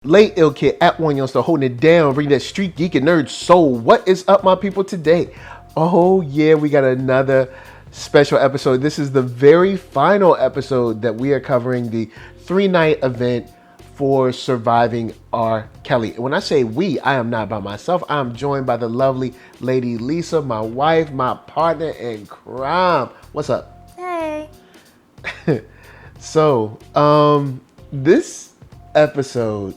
Late Ill Kid at OneYoungsta holding it down, bring that StreetGeek and NERDSoul. What is up, my people, today? Oh yeah, we got another special episode. This is the very final episode that we are covering the 3-night event for surviving R. Kelly. And when I say we, I am not by myself. I'm joined by the lovely lady Lisa, my wife, my partner in crime. What's up? Hey. So, this episode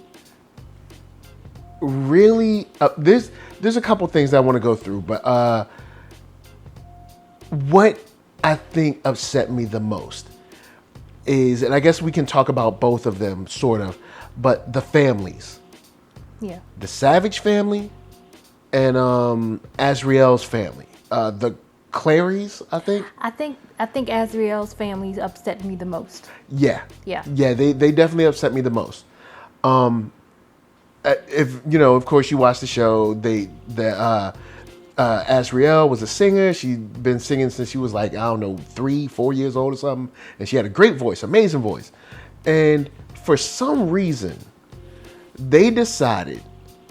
really there's a couple things that I want to go through, but what I think upset me the most is, and I guess we can talk about both of them sort of, but the families. Yeah. The Savage family and Azriel's family. The Clarys, I think. I think Azriel's family upset me the most. Yeah. Yeah. Yeah, they definitely upset me the most. If you know, of course, you watch the show. Azriel was a singer. She'd been singing since she was like, I don't know, 3-4 years old or something, and she had a great voice, amazing voice. And for some reason, they decided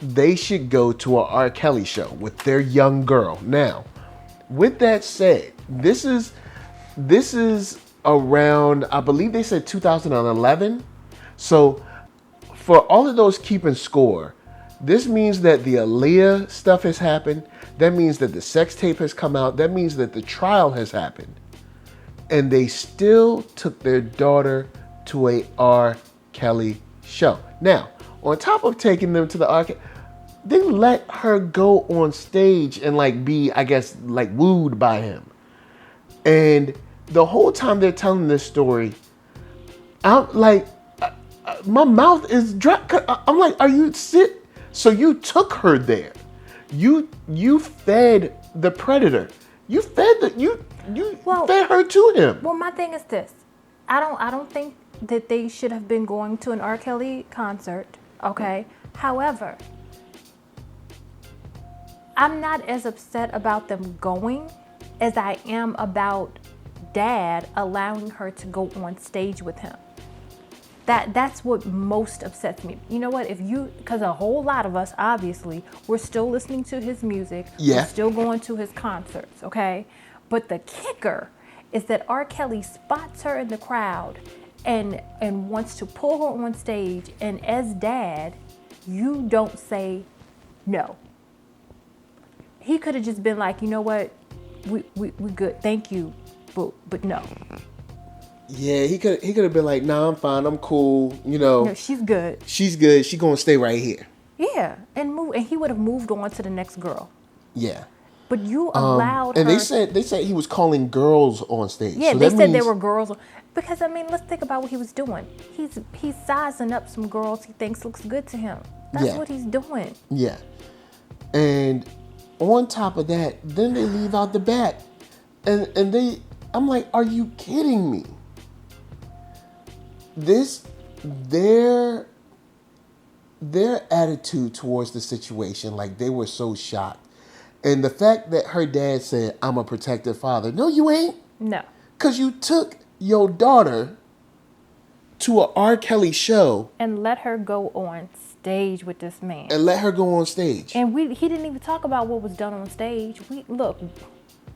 they should go to an R. Kelly show with their young girl. Now, with that said, this is around, I believe they said 2011. So for all of those keeping score, this means that the Aaliyah stuff has happened. That means that the sex tape has come out. That means that the trial has happened. And they still took their daughter to a R. Kelly show. Now, on top of taking them to the R. Kelly, they let her go on stage and be, I guess, wooed by him. And the whole time they're telling this story, I'm like, my mouth is dry. I'm like, are you sick? So you took her there. You fed the predator. You fed fed her to him. Well, my thing is this. I don't think that they should have been going to an R. Kelly concert. Okay. However, I'm not as upset about them going as I am about Dad allowing her to go on stage with him. That's what most upsets me. You know what? Because a whole lot of us, obviously, we're still listening to his music. Yeah. We're still going to his concerts, okay? But the kicker is that R. Kelly spots her in the crowd and wants to pull her on stage. And as Dad, you don't say no. He could have just been like, you know what? We good. Thank you. But no. Yeah, he could have been like, nah, I'm fine, I'm cool, you know. No, she's good. She's good. She's gonna stay right here. Yeah, and he would have moved on to the next girl. Yeah. But you allowed and her. they said he was calling girls on stage. Yeah, so they that said means, there were girls. Because let's think about what he was doing. He's sizing up some girls he thinks looks good to him. That's what he's doing. Yeah. And on top of that, then they leave out the back, and I'm like, are you kidding me? Their attitude towards the situation, they were so shocked. And the fact that her dad said, I'm a protective father. No, you ain't. No. Because you took your daughter to a R. Kelly show. And let her go on stage with this man. And let her go on stage. And he didn't even talk about what was done on stage. Look,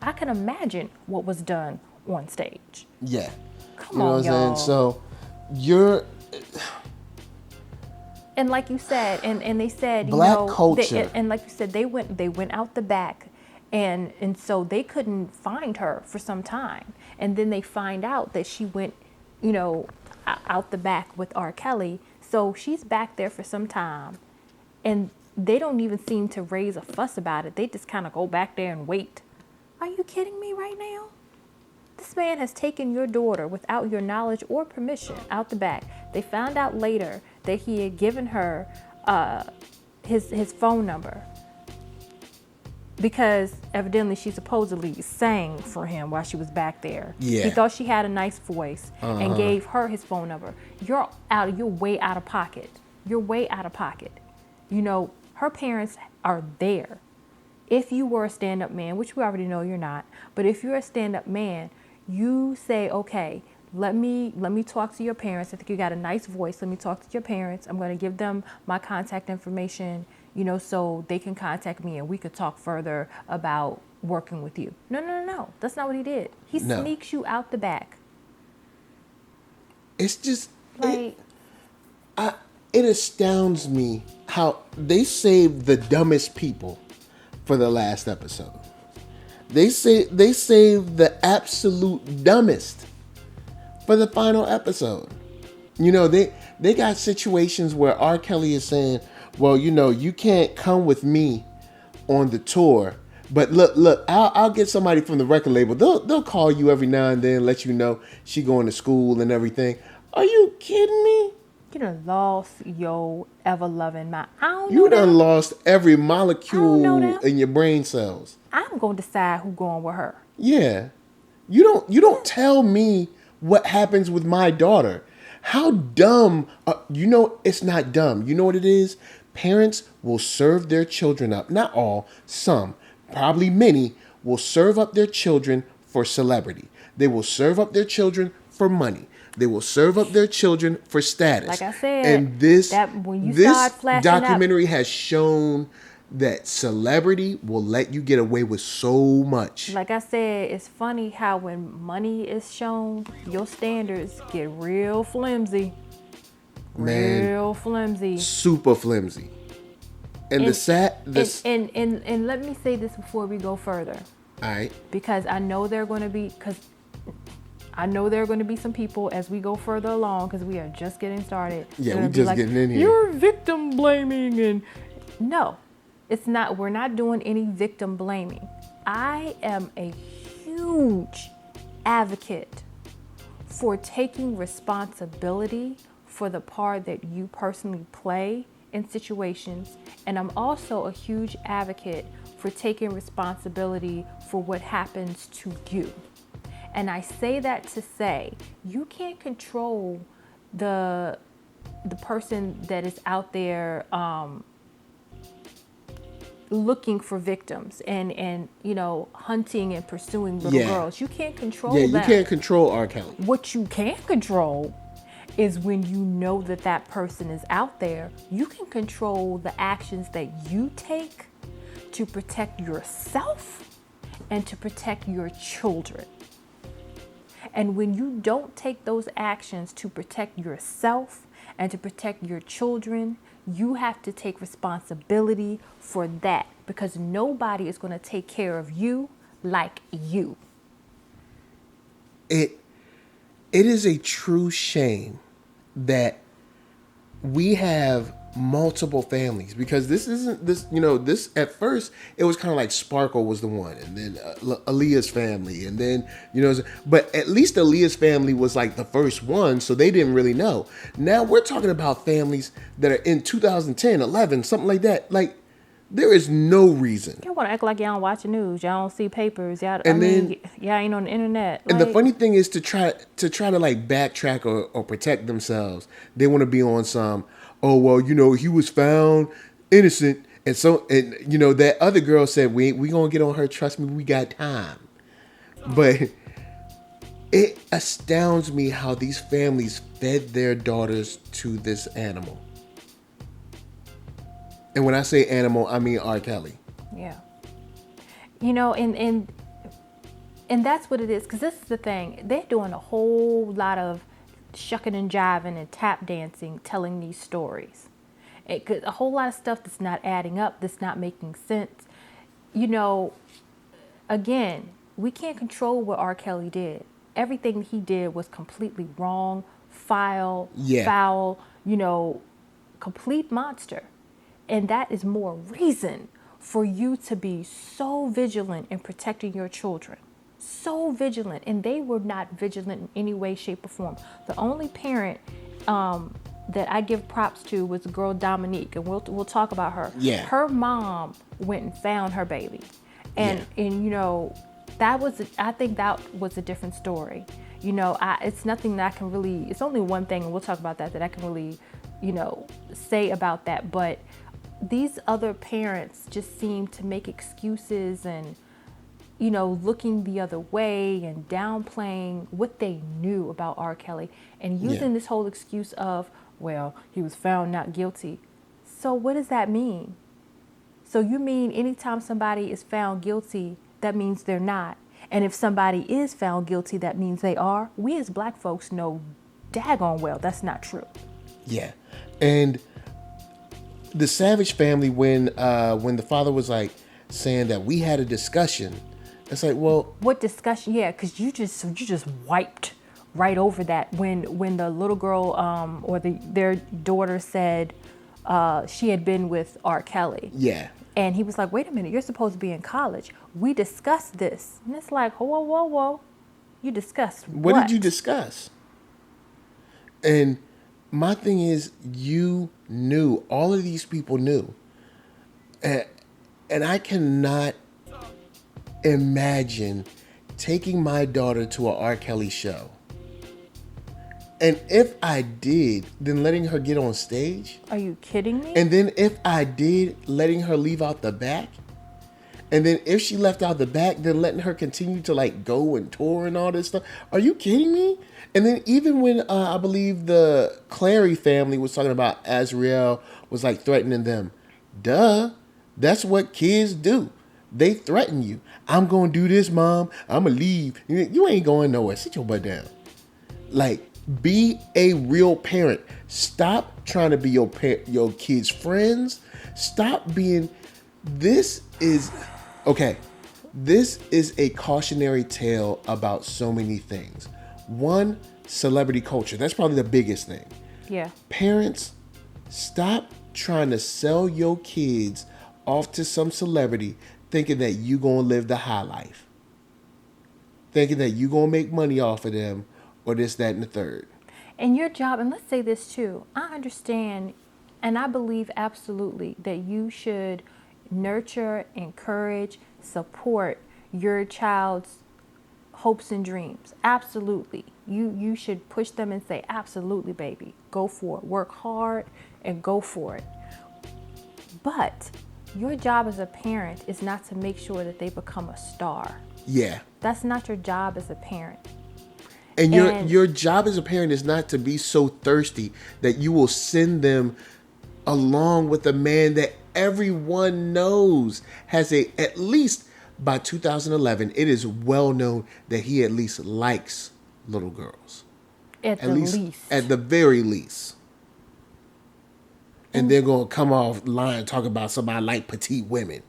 I can imagine what was done on stage. Yeah. Come on, y'all. So and like you said, and they said, Black culture. and like you said, they went out the back, and so they couldn't find her for some time, and then they find out that she went, out the back with R. Kelly, so she's back there for some time, and they don't even seem to raise a fuss about it. They just kind of go back there and wait. Are you kidding me right now? This man has taken your daughter without your knowledge or permission out the back. They found out later that he had given her his phone number because evidently she supposedly sang for him while she was back there. Yeah. He thought she had a nice voice and gave her his phone number. You're way out of pocket. You're way out of pocket. Her parents are there. If you were a stand-up man, which we already know you're not, but if you're a stand-up man, you say, okay, let me talk to your parents. I think you got a nice voice. Let me talk to your parents. I'm going to give them my contact information, so they can contact me and we could talk further about working with you. No. That's not what he did. He No. sneaks you out the back. It's just Like, it astounds me how they saved the dumbest people for the last episode. They saved the absolute dumbest for the final episode. They got situations where R. Kelly is saying, well, you can't come with me on the tour, but look, I'll get somebody from the record label. They'll call you every now and then, let you know she going to school and everything. Are you kidding me? you done lost your ever-loving mind. I don't You know done them. lost every I don't know molecule them. in your brain cells. I'm going to decide who going with her. Yeah. You don't tell me what happens with my daughter. How dumb, it's not dumb. You know what it is? Parents will serve their children up. Not all, some, probably many, will serve up their children for celebrity. They will serve up their children for money. They will serve up their children for status. Like I said, and this when you start flashing up- documentary has shown that celebrity will let you get away with so much. Like I said, it's funny how when money is shown, your standards get real flimsy. Man, Real flimsy. super flimsy. And And let me say this before we go further, all right. because I know there are going to be some people as we go further along, because we are just getting started. Yeah, They're we gonna be just like, getting in here. You're victim blaming, and no, it's not. We're not doing any victim blaming. I am a huge advocate for taking responsibility for the part that you personally play in situations, and I'm also a huge advocate for taking responsibility for what happens to you. And I say that to say you can't control the person that is out there looking for victims and hunting and pursuing little girls. You can't control that. Yeah, you can't control R. Kelly. What you can control is when you know that person is out there. You can control the actions that you take to protect yourself and to protect your children. And when you don't take those actions to protect yourself and to protect your children, you have to take responsibility for that, because nobody is going to take care of you like you. It is a true shame that we have multiple families, because this at first it was kind of like Sparkle was the one, and then Aaliyah's family, and then but at least Aaliyah's family was like the first one, so they didn't really know. Now we're talking about families that are in 2010, 11, something like that. Like, there is no reason. Y'all want to act like y'all don't watch the news, y'all don't see papers, y'all ain't on the internet. And the funny thing is, to try to like backtrack or protect themselves, they want to be on some, oh well, he was found innocent, and that other girl said we gonna get on her, trust me, we got time. But it astounds me how these families fed their daughters to this animal. And when I say animal, I mean R. Kelly. Yeah. And that's what it is, because this is the thing. They're doing a whole lot of shucking and jiving and tap dancing, telling these stories. A whole lot of stuff that's not adding up, that's not making sense. Again, we can't control what R. Kelly did. Everything he did was completely wrong, foul, complete monster. And that is more reason for you to be so vigilant in protecting your children. So vigilant. And they were not vigilant in any way, shape, or form. The only parent that I give props to was the girl Dominique, and we'll talk about her. Yeah. Her mom went and found her baby. And I think that was a different story. It's nothing that I can really, it's only one thing, and we'll talk about that I can really, say about that. But these other parents just seem to make excuses and looking the other way and downplaying what they knew about R. Kelly and using this whole excuse of, well, he was found not guilty. So what does that mean? So you mean anytime somebody is found guilty, that means they're not? And if somebody is found guilty, that means they are? We as black folks know daggone well that's not true. Yeah. And the Savage family, when the father was like saying that we had a discussion, it's like, well, what discussion? Yeah, because you just wiped right over that when the little girl or their daughter said she had been with R. Kelly. Yeah. And he was like, wait a minute, you're supposed to be in college. We discussed this. And it's like, whoa. You discussed what? What did you discuss? And my thing is, you knew. All of these people knew. And I cannot imagine taking my daughter to a R. Kelly show. And if I did, then letting her get on stage. Are you kidding me? And then if I did, letting her leave out the back. And then if she left out the back, then letting her continue to like go and tour and all this stuff. Are you kidding me? And then even when I believe the Clary family was talking about Azriel was like threatening them. Duh. That's what kids do. They threaten you. I'm going to do this, Mom. I'm going to leave. You ain't going nowhere. Sit your butt down. Like, be a real parent. Stop trying to be your kids' friends. Stop being... This is a cautionary tale about so many things. One, celebrity culture. That's probably the biggest thing. Yeah. Parents, stop trying to sell your kids off to some celebrity thinking that you going to live the high life. Thinking that you going to make money off of them or this, that, and the third. And your job, and let's say this too, I understand and I believe absolutely that you should nurture, encourage, support your child's hopes and dreams. Absolutely. You should push them and say, absolutely, baby, go for it. Work hard and go for it. But your job as a parent is not to make sure that they become a star. Yeah. That's not your job as a parent. And your job as a parent is not to be so thirsty that you will send them along with a man that everyone knows has at least by 2011, it is well known that he at least likes little girls. At the very least. And they're going to come off line and talk about somebody like petite women.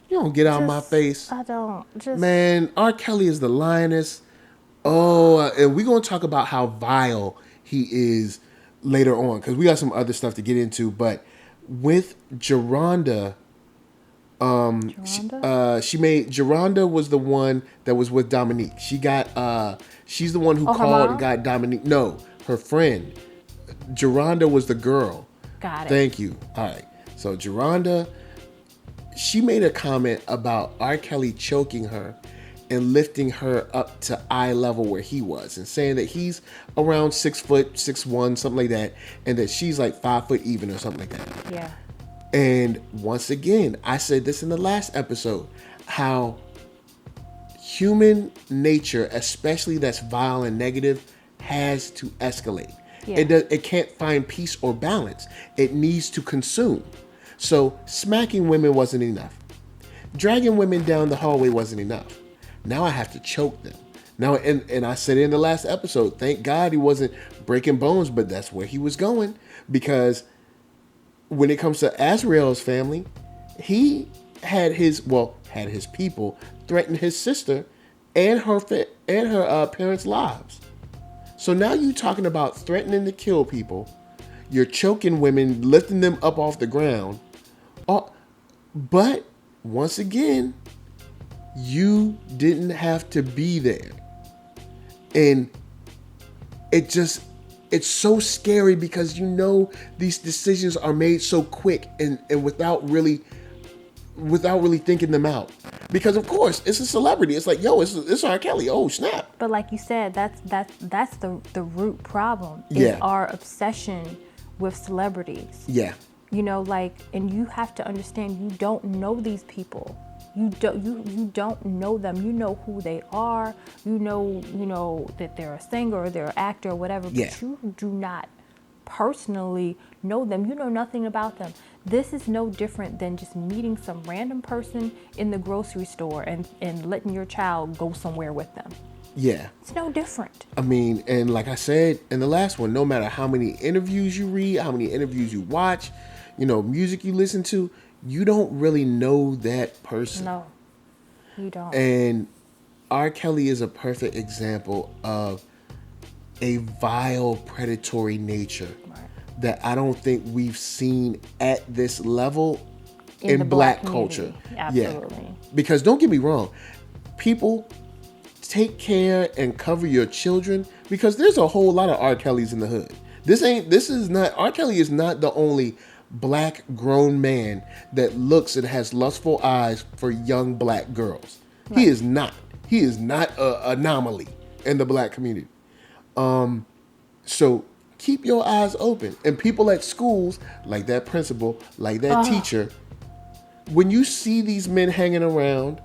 You don't get out of my face. I don't. Man, R. Kelly is the lioness. Oh, and we're going to talk about how vile he is later on, because we got some other stuff to get into. But with Geronda, Geronda was the one that was with Dominique. She's the one who called and got Dominique. No, her friend. Geronda was the girl. Got it. Thank you. All right. So Geronda, she made a comment about R. Kelly choking her and lifting her up to eye level where he was, and saying that he's around 6 foot, 6'1", something like that, and that she's like 5 foot even or something like that. Yeah. And once again, I said this in the last episode, how human nature, especially that's vile and negative, has to escalate. Yeah. It can't find peace or balance. It needs to consume. So smacking women wasn't enough. Dragging women down the hallway wasn't enough. Now I have to choke them. Now, and I said in the last episode, thank God he wasn't breaking bones, but that's where he was going. Because when it comes to Azriel's family, he had his people threaten his sister and her parents' lives. So now you're talking about threatening to kill people. You're choking women, lifting them up off the ground. But once again, you didn't have to be there. And it's so scary because you know these decisions are made so quick and without really thinking them out. Because of course it's a celebrity. It's like, yo, it's R. Kelly. Oh snap! But like you said, that's the root problem. Is our obsession with celebrities. Yeah. You know, and you have to understand, you don't know these people. You don't know them. You know who they are. You know that they're a singer or they're an actor or whatever. Yeah. But you do not personally know them. You know nothing about them. This is no different than just meeting some random person in the grocery store and letting your child go somewhere with them. Yeah. It's no different. I mean, and like I said in the last one, no matter how many interviews you read, how many interviews you watch, music you listen to, you don't really know that person. No, you don't. And R. Kelly is a perfect example of a vile, predatory nature that I don't think we've seen at this level in the black community. culture. Absolutely. Yeah. Because don't get me wrong, people take care and cover your children, because there's a whole lot of R. Kellys in the hood. R. Kelly is not the only black grown man that looks and has lustful eyes for young black girls. Right. He is not. He is not an anomaly in the black community. So keep your eyes open. And people at schools, like that principal, like that teacher, when you see these men hanging around,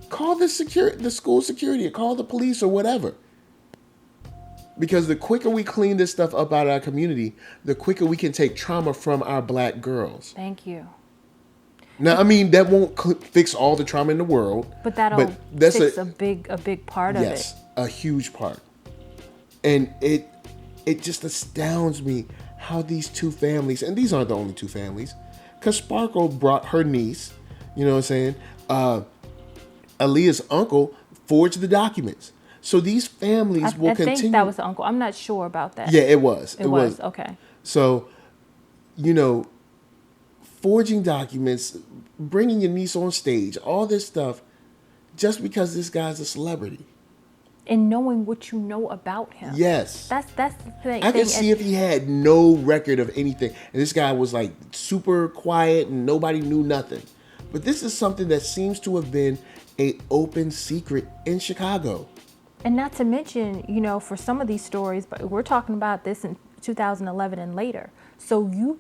call the school security, or call the police or whatever. Because the quicker we clean this stuff up out of our community, the quicker we can take trauma from our black girls. Thank you. Now, I mean, that won't fix all the trauma in the world. But that'll fix a big part of it. Yes, a huge part. And it just astounds me how these two families, and these aren't the only two families, because Sparkle brought her niece, you know what I'm saying? Aaliyah's uncle forged the documents. So these families will continue. I think that was the uncle. I'm not sure about that. Yeah, it was. It was. Okay. So, forging documents, bringing your niece on stage, all this stuff, just because this guy's a celebrity. And knowing what you know about him. Yes. That's the thing. I could see if he had no record of anything, and this guy was like super quiet and nobody knew nothing. But this is something that seems to have been an open secret in Chicago. And not to mention, for some of these stories, but we're talking about this in 2011 and later. So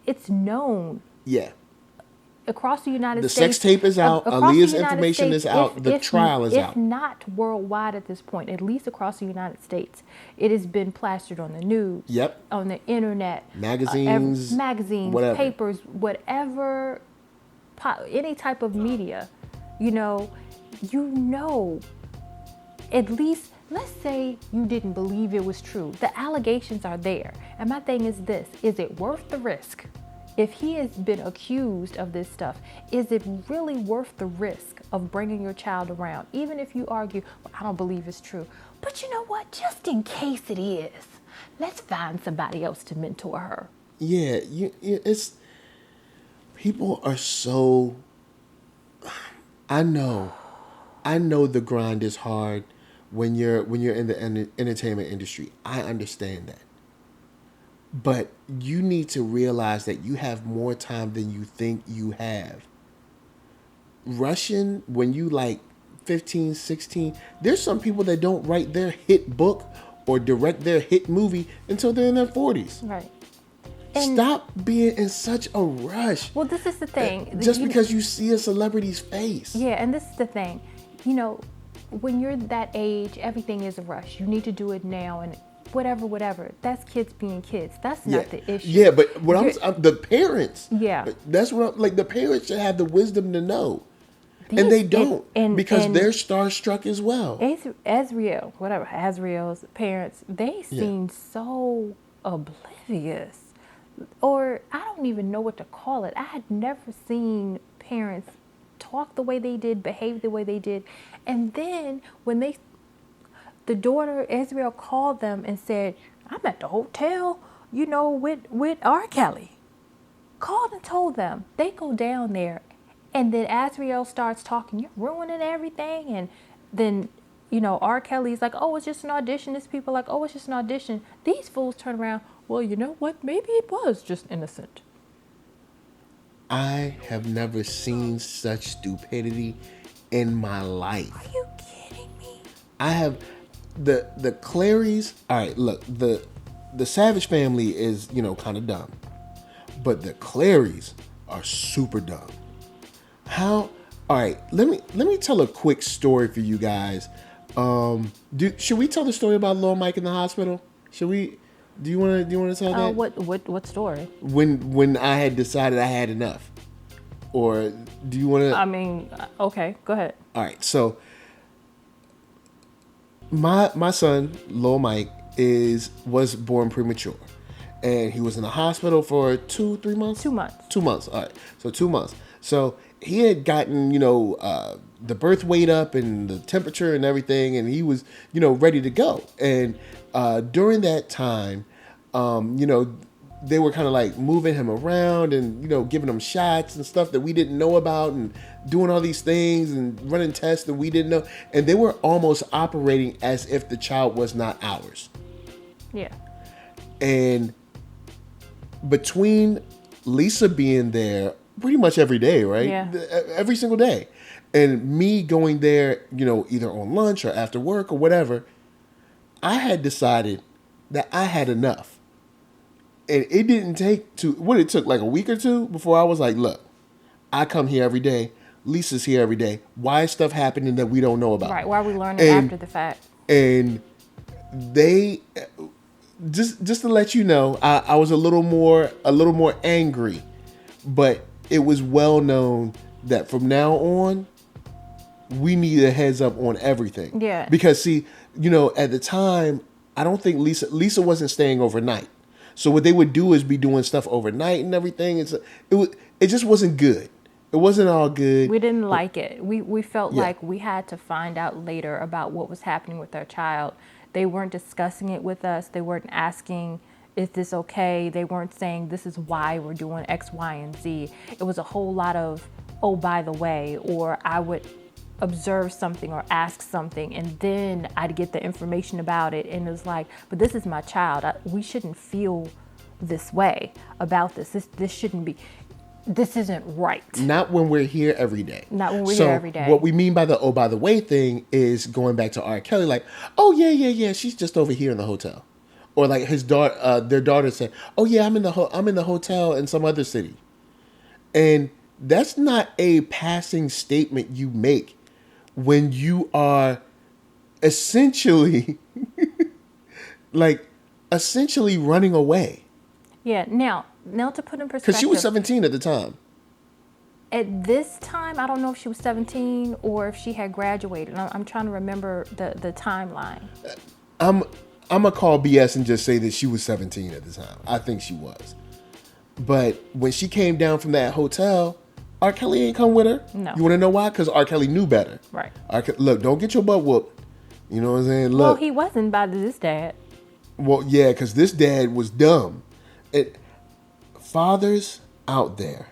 it's known. Yeah. Across the United States. The sex tape is out. Aaliyah's information is out. The trial is out. If not worldwide at this point, at least across the United States, it has been plastered on the news. Yep. On the internet. Magazines. Whatever. Papers, whatever, any type of media, at least, let's say you didn't believe it was true. The allegations are there. And my thing is this, is it worth the risk? If he has been accused of this stuff, is it really worth the risk of bringing your child around? Even if you argue, well, I don't believe it's true. But you know what? Just in case it is, let's find somebody else to mentor her. Yeah, it's people are so. I know the grind is hard when you're in the entertainment industry. I understand that. But you need to realize that you have more time than you think you have. Rushing when you like 15, 16, there's some people that don't write their hit book or direct their hit movie until they're in their 40s. Right. And stop being in such a rush. Well, this is the thing. Just because you see a celebrity's face. Yeah, and this is the thing. When you're that age, everything is a rush. You need to do it now and whatever. That's kids being kids. That's not the issue. Yeah, but I'm the parents. Yeah. That's what the parents should have the wisdom to know. And they don't, because they're starstruck as well. Azriel's parents, they seem so oblivious. Or I don't even know what to call it. I had never seen parents talk the way they did, behave the way they did. And then when the daughter, Azriel, called them and said, I'm at the hotel, with R. Kelly. Called and told them. They go down there. And then Azriel starts talking, you're ruining everything. And then, R. Kelly's like, oh, it's just an audition. These people are like, oh, it's just an audition. These fools turn around, well, you know what? Maybe it was just innocent. I have never seen such stupidity in my life. Are you kidding me? I have the Clarys. All right, look, the Savage family is, kind of dumb. But the Clarys are super dumb. How All right, let me tell a quick story for you guys. Should we tell the story about Lil Mike in the hospital? Should we? Do you want to tell that? What story? When I had decided I had enough, or do you want to? I mean, okay, go ahead. All right, so my son Lil Mike was born premature, and he was in the hospital for 3 months. 2 months. 2 months. All right, so 2 months. So he had gotten the birth weight up and the temperature and everything, and he was ready to go. And during that time, they were kind of like moving him around and giving him shots and stuff that we didn't know about, and doing all these things and running tests that we didn't know, and they were almost operating as if the child was not ours. Yeah. And between Lisa being there pretty much every day, right? Yeah. Every single day, and me going there, either on lunch or after work or whatever, I had decided that I had enough. And it didn't take it took like a week or two before I was like, look, I come here every day. Lisa's here every day. Why is stuff happening that we don't know about? Right. Why are we learning after the fact? And they just to let you know, I was a little more angry, but it was well known that from now on, we need a heads up on everything. Yeah. Because see, at the time, I don't think Lisa wasn't staying overnight. So what they would do is be doing stuff overnight and everything. It just wasn't good. It wasn't all good. We didn't like it. We felt like we had to find out later about what was happening with our child. They weren't discussing it with us. They weren't asking, is this okay? They weren't saying, this is why we're doing X, Y, and Z. It was a whole lot of, oh, by the way, or I would observe something or ask something, and then I'd get the information about it, and it was like, but this is my child. We shouldn't feel this way about this. This shouldn't be. This isn't right. Not when we're here every day. Not when we're here every day. What we mean by the oh, by the way thing is going back to R. Kelly, like, oh yeah, she's just over here in the hotel, or like his daughter, their daughter said, oh yeah, I'm in the hotel in some other city, and that's not a passing statement you make when you are essentially running away. Yeah. Now to put in perspective, Because she was 17 at the time. At this time, I don't know if she was 17 or if she had graduated. I'm trying to remember the timeline. I'm gonna call BS and just say that she was 17 at the time. I think she was. But when she came down from that hotel, R. Kelly ain't come with her. No. You want to know why? Because R. Kelly knew better. Right. Look, don't get your butt whooped. You know what I'm saying? Look. Well, he wasn't by this dad. Well, yeah, because this dad was dumb. Fathers out there,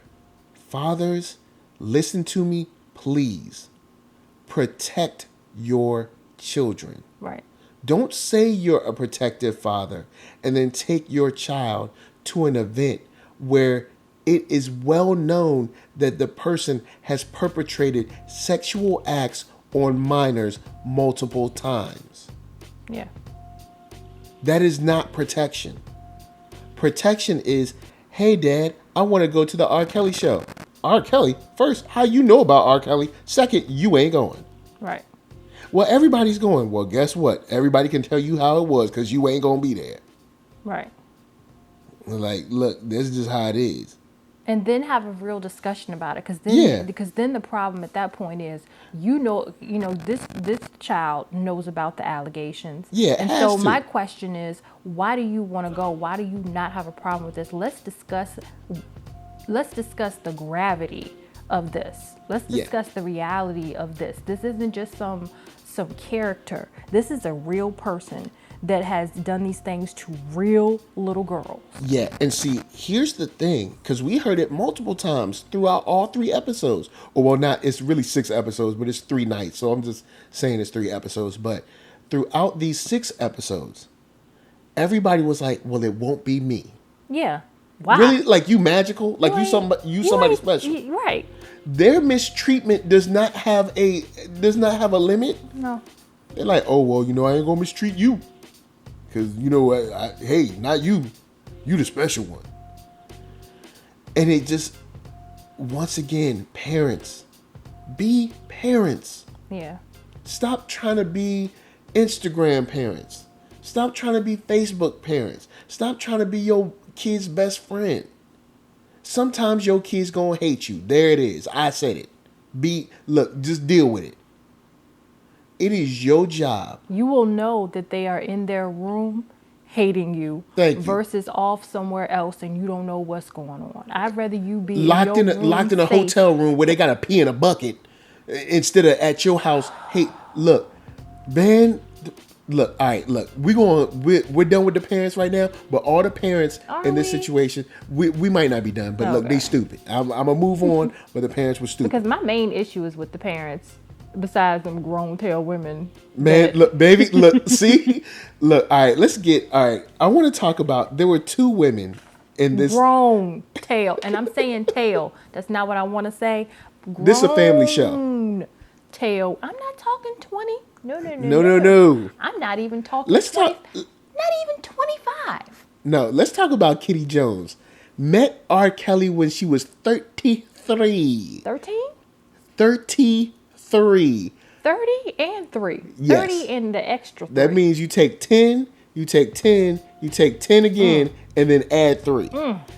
listen to me, please. Protect your children. Right. Don't say you're a protective father and then take your child to an event where it is well known that the person has perpetrated sexual acts on minors multiple times. Yeah. That is not protection. Protection is, hey, Dad, I want to go to the R. Kelly show. R. Kelly? First, how you know about R. Kelly? Second, you ain't going. Right. Well, everybody's going. Well, guess what? Everybody can tell you how it was because you ain't going to be there. Right. Like, look, this is just how it is. And then have a real discussion about it, because then the problem at that point is, this child knows about the allegations. Yeah, and so my question is, why do you want to go? Why do you not have a problem with this? Let's discuss the gravity of this. Let's discuss the reality of this. This isn't just some character. This is a real person that has done these things to real little girls. Yeah, and see, here's the thing, because we heard it multiple times throughout all 3 episodes. Or, well, not, it's really 6 episodes, but it's 3 nights, so I'm just saying it's 3 episodes. But throughout these 6 episodes, everybody was like, well, it won't be me. Yeah. Wow. Really? Like, you magical? Like, you somebody special? Right. Their mistreatment does not have a limit. No. They're like, oh, well, I ain't gonna mistreat you. Because, hey, not you. You the special one. And it just, once again, parents, Be parents. Yeah. Stop trying to be Instagram parents. Stop trying to be Facebook parents. Stop trying to be your kid's best friend. Sometimes your kid's gonna hate you. There it is. I said it. Look, just deal with it. It is your job. You will know that they are in their room hating you. Thank you. Versus off somewhere else and you don't know what's going on. I'd rather you be locked in a safe. hotel room where they gotta pee in a bucket instead of at your house. Hey, look, man. Look, all right, look. We're done with the parents right now, but all the parents in this situation, we might not be done. But look, they stupid. I'm gonna move on, but the parents were stupid. Because my main issue is with the parents. Besides them grown tail women. Man, look, baby, look, see? Look, all right, I want to talk about, there were two women in this. Grown tail, and I'm saying tail. That's not what I want to say. This is a family show. Tail. I'm not talking 20. No. I'm not even talking Let's 20, talk. Not even 25. No, let's talk about Kitty Jones. Met R. Kelly when she was 33. 13? 33. 30 and 3. Yes. 30 and the extra 3. That means you take 10, you take 10, you take 10 again, and then add 3.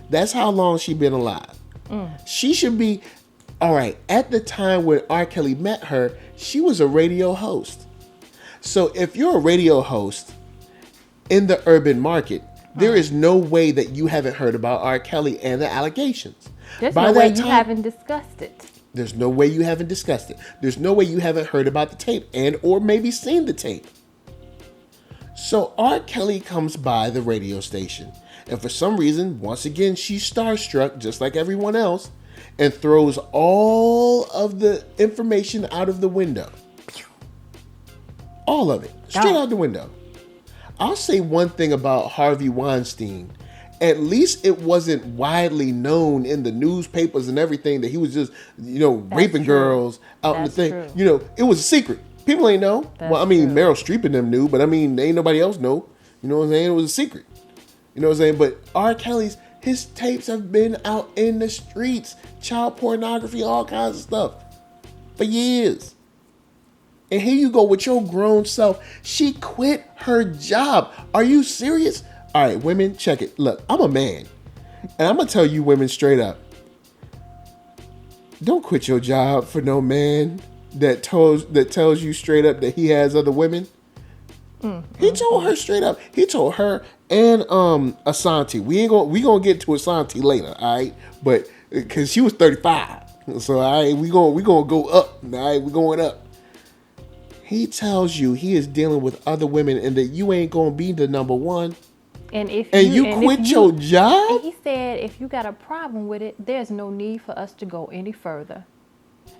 That's how long she been alive. She should be, all right, at the time when R. Kelly met her, she was a radio host. So if you're a radio host in the urban market, there is no way that you haven't heard about R. Kelly and the allegations. There's no way you haven't discussed it. There's no way you haven't discussed it. There's no way you haven't heard about the tape and or maybe seen the tape. So R. Kelly comes by the radio station, and for some reason, once again, she's starstruck just like everyone else and throws all of the information out of the window. All of it. Straight out the window. I'll say one thing about Harvey Weinstein. At least it wasn't widely known in the newspapers and everything that he was just, raping girls out in the thing. True. It was a secret. People ain't know. That's well, I mean, true. Meryl Streep and them knew, but I mean, ain't nobody else know. You know what I'm saying? It was a secret. You know what I'm saying? But R. Kelly's, his tapes have been out in the streets, child pornography, all kinds of stuff for years. And here you go with your grown self. She quit her job. Are you serious? All right, women, check it. Look, I'm a man. And I'm going to tell you women straight up. Don't quit your job for no man that tells you straight up that he has other women. He told her straight up. He told her and Asante. We gonna get to Asante later, all right? But because she was 35. So all right, we gonna go up. All right, we going up. He tells you he is dealing with other women and that you ain't gonna be the number one. And you quit your job? And he said, if you got a problem with it, there's no need for us to go any further.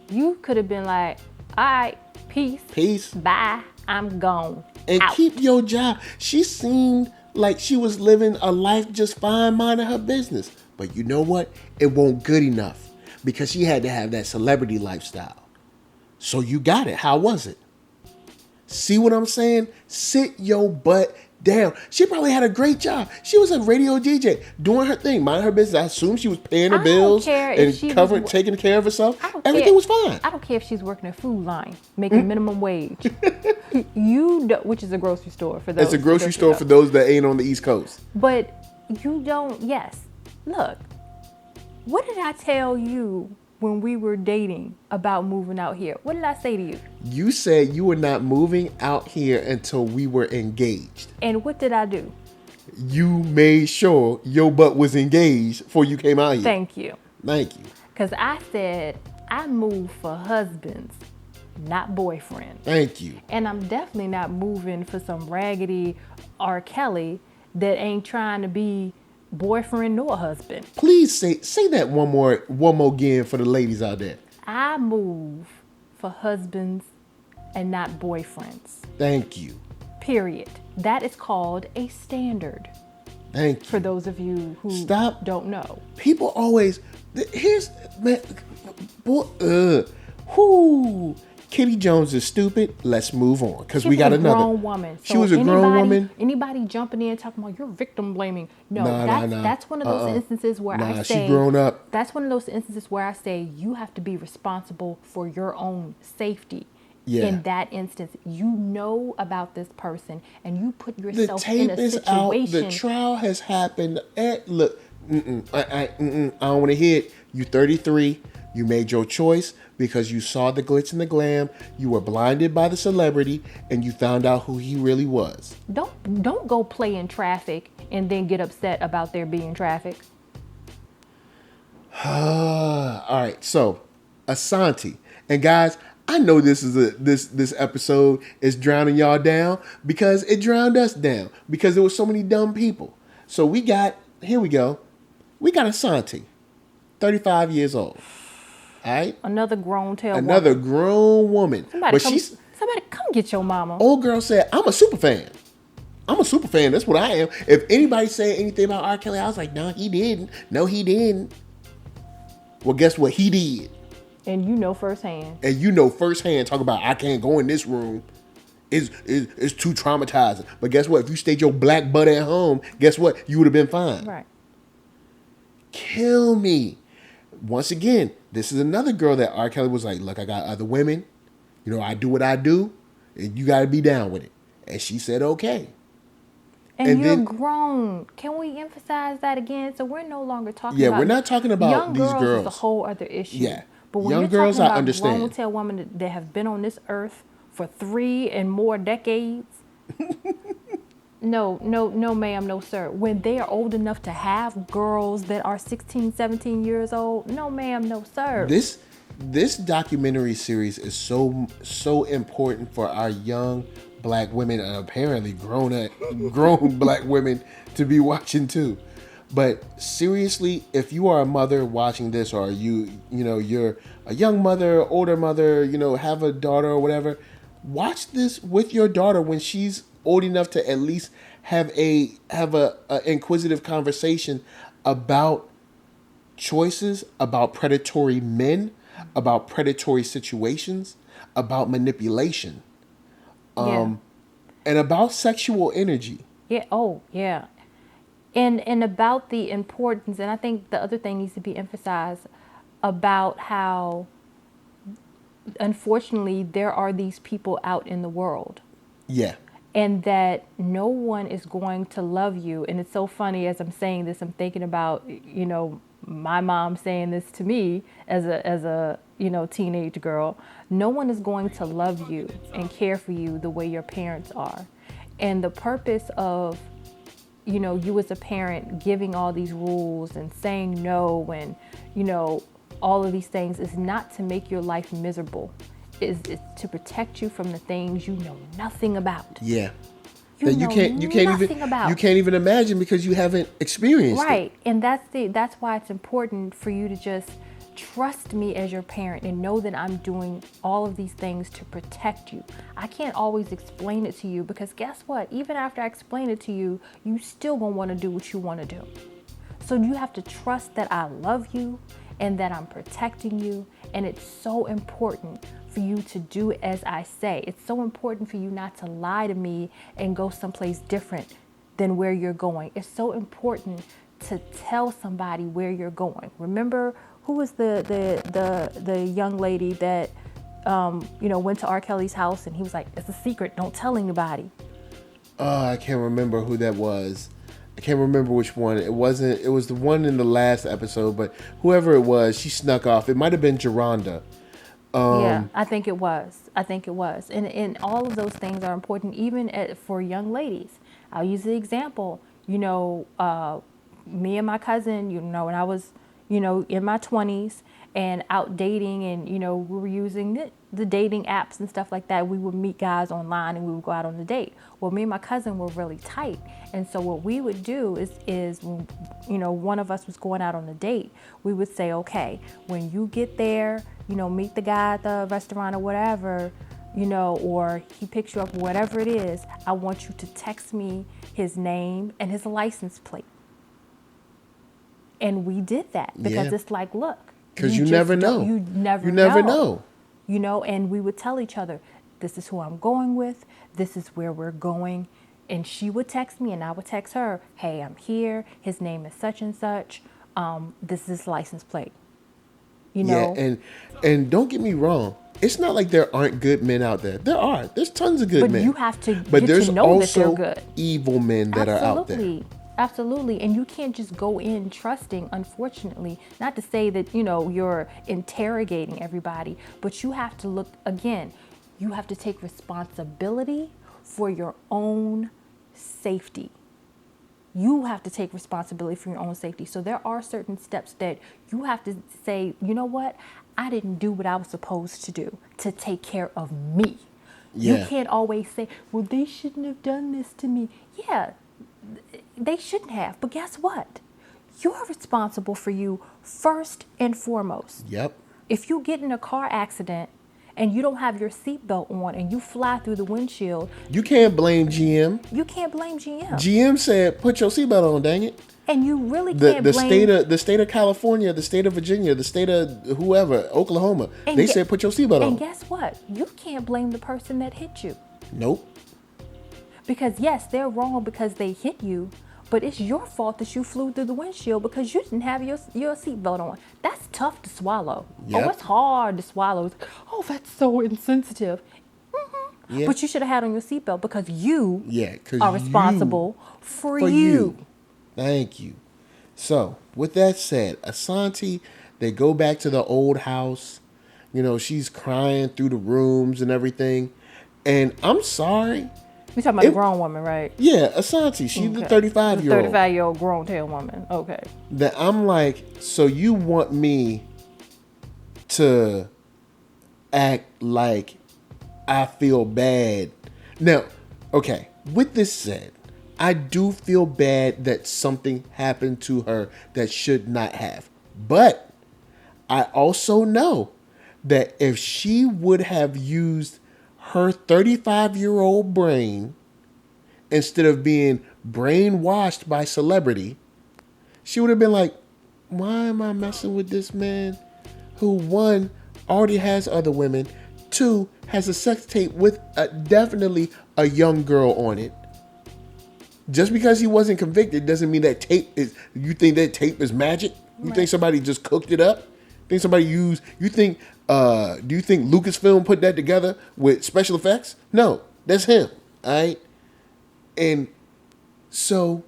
You could have been like, all right, peace, bye, I'm gone. And out. Keep your job. She seemed like she was living a life just fine, minding her business. But you know what? It wasn't good enough because she had to have that celebrity lifestyle. So you got it. How was it? See what I'm saying? Sit your butt down. She probably had a great job. She was a radio DJ doing her thing, minding her business. I assume she was paying her bills and taking care of herself. Everything was fine. I don't care if she's working a food line, making minimum wage. Which is a grocery store for those. It's a grocery store for those that ain't on the East Coast. But you don't. Yes. Look, what did I tell you when we were dating about moving out here? What did I say to you? You said you were not moving out here until we were engaged. And what did I do? You made sure your butt was engaged before you came out here. Thank you. Thank you. Because I said I moved for husbands, not boyfriends. Thank you. And I'm definitely not moving for some raggedy R. Kelly that ain't trying to be boyfriend nor husband. Please say that one more again for the ladies out there. I move for husbands and not boyfriends. Thank you. Period. That is called a standard. Thank you. For those of you who don't know. People always Kitty Jones is stupid. Let's move on because we She's got a another. grown woman. She was a grown woman. Anybody jumping in talking about you're victim blaming? No, Nah. that's one of those instances where I say she grown up. That's one of those instances where I say you have to be responsible for your own safety. Yeah. In that instance, you know about this person and you put The yourself tape in a is situation. out. The trial has happened. Look, I don't want to hear it. You 33. You made your choice because you saw the glitz and the glam. You were blinded by the celebrity, and you found out who he really was. Don't go play in traffic and then get upset about there being traffic. All right, so Asante, and guys, I know this is this episode is drowning y'all down because it drowned us down because there were so many dumb people. So here we go. We got Asante, 35 years old. All right, Another grown grown woman. Somebody come get your mama. Old girl said, "I'm a super fan. I'm a super fan. That's what I am." If anybody said anything about R. Kelly, I was like, "No, he didn't. No, he didn't." Well, guess what? He did. And you know firsthand. Talk about I can't go in this room. It's too traumatizing. But guess what? If you stayed your black butt at home, guess what? You would have been fine. Right. Kill me. Once again, this is another girl that R. Kelly was like, "Look, I got other women. You know, I do what I do, and you got to be down with it." And she said, "Okay." And you're grown. Can we emphasize that again? So we're no longer talking about... we're not talking about young these girls. Is a whole other issue. Yeah. But when young you're girls, talking I about understand. grown-tail women that have been on this earth for 3 and more decades... No, ma'am, no, sir. When they are old enough to have girls that are 16, 17 years old, no, ma'am, no, sir. This documentary series is so important for our young black women and apparently grown black women to be watching too. But seriously, if you are a mother watching this, or you're a young mother, older mother, have a daughter or whatever, watch this with your daughter when she's old enough to at least have a inquisitive conversation about choices, about predatory men, about predatory situations, about manipulation, and about sexual energy. Yeah. Oh, yeah. And about the importance, and I think the other thing needs to be emphasized about how, unfortunately, there are these people out in the world. Yeah. And that no one is going to love you. And it's so funny as I'm saying this, I'm thinking about, my mom saying this to me as a teenage girl. No one is going to love you and care for you the way your parents are. And the purpose of, you as a parent giving all these rules and saying no and, all of these things is not to make your life miserable. It's to protect you from the things you know nothing about. Yeah. You can't even imagine because you haven't experienced it. Right. And that's why it's important for you to just trust me as your parent and know that I'm doing all of these things to protect you. I can't always explain it to you because guess what? Even after I explain it to you, you still gonna want to do what you want to do. So you have to trust that I love you and that I'm protecting you. And it's so important for you to do as I say. It's so important for you not to lie to me and go someplace different than where you're going. It's so important to tell somebody where you're going. Remember, who was the young lady that went to R. Kelly's house and he was like, "It's a secret, don't tell anybody." I can't remember who that was. I can't remember which one. It was the one in the last episode, but whoever it was, she snuck off. It might have been Geronda. Yeah, I think it was. And all of those things are important, even for young ladies. I'll use the example, me and my cousin, when I was, in my 20s and out dating and, we were using the dating apps and stuff like that. We would meet guys online and we would go out on a date. Well, me and my cousin were really tight. And so what we would do is when, one of us was going out on a date, we would say, okay, when you get there, meet the guy at the restaurant or whatever, or he picks you up, whatever it is, I want you to text me his name and his license plate. And we did that because it's like, look. Because you never know. You never know. and we would tell each other, this is who I'm going with, this is where we're going. And she would text me and I would text her, hey, I'm here, his name is such and such, this is his license plate. Yeah, and don't get me wrong, it's not like there aren't good men out there. There's tons of good men. But you have to but get there's to know also that they're good. evil men that are out there. Absolutely. And you can't just go in trusting, unfortunately. Not to say that, you're interrogating everybody, but you have to look, again, you have to take responsibility for your own safety. You have to take responsibility for your own safety. So there are certain steps that you have to say, you know what? I didn't do what I was supposed to do to take care of me. Yeah. You can't always say, well, they shouldn't have done this to me. Yeah, they shouldn't have. But guess what? You're responsible for you first and foremost. Yep. If you get in a car accident and you don't have your seatbelt on and you fly through the windshield, you can't blame GM. You can't blame GM. GM said, put your seatbelt on, dang it. And you really can't blame the state of California, the state of Virginia, the state of whoever, Oklahoma. They said put your seatbelt on. And guess what? You can't blame the person that hit you. Nope. Because yes, they're wrong because they hit you, but it's your fault that you flew through the windshield because you didn't have your seatbelt on. That's tough to swallow. Yep. Oh, it's hard to swallow. Oh, that's so insensitive. Mm-hmm. Yeah. But you should have had on your seatbelt because you are responsible for you. Thank you. So, with that said, Asante, they go back to the old house. She's crying through the rooms and everything. And I'm sorry. You're talking about a grown woman, right? Yeah, Asante. She's the 35-year-old. 35-year-old grown tail woman. Okay. That I'm like, so you want me to act like I feel bad. Now, okay, with this said, I do feel bad that something happened to her that should not have. But I also know that if she would have used her 35-year-old brain instead of being brainwashed by celebrity, she would have been like, why am I messing with this man who, one, already has other women, two, has a sex tape with definitely a young girl on it. Just because he wasn't convicted doesn't mean that tape is, you think that tape is magic? You think somebody just cooked it up? Think somebody used, do you think Lucasfilm put that together with special effects? No, that's him, all right? And so,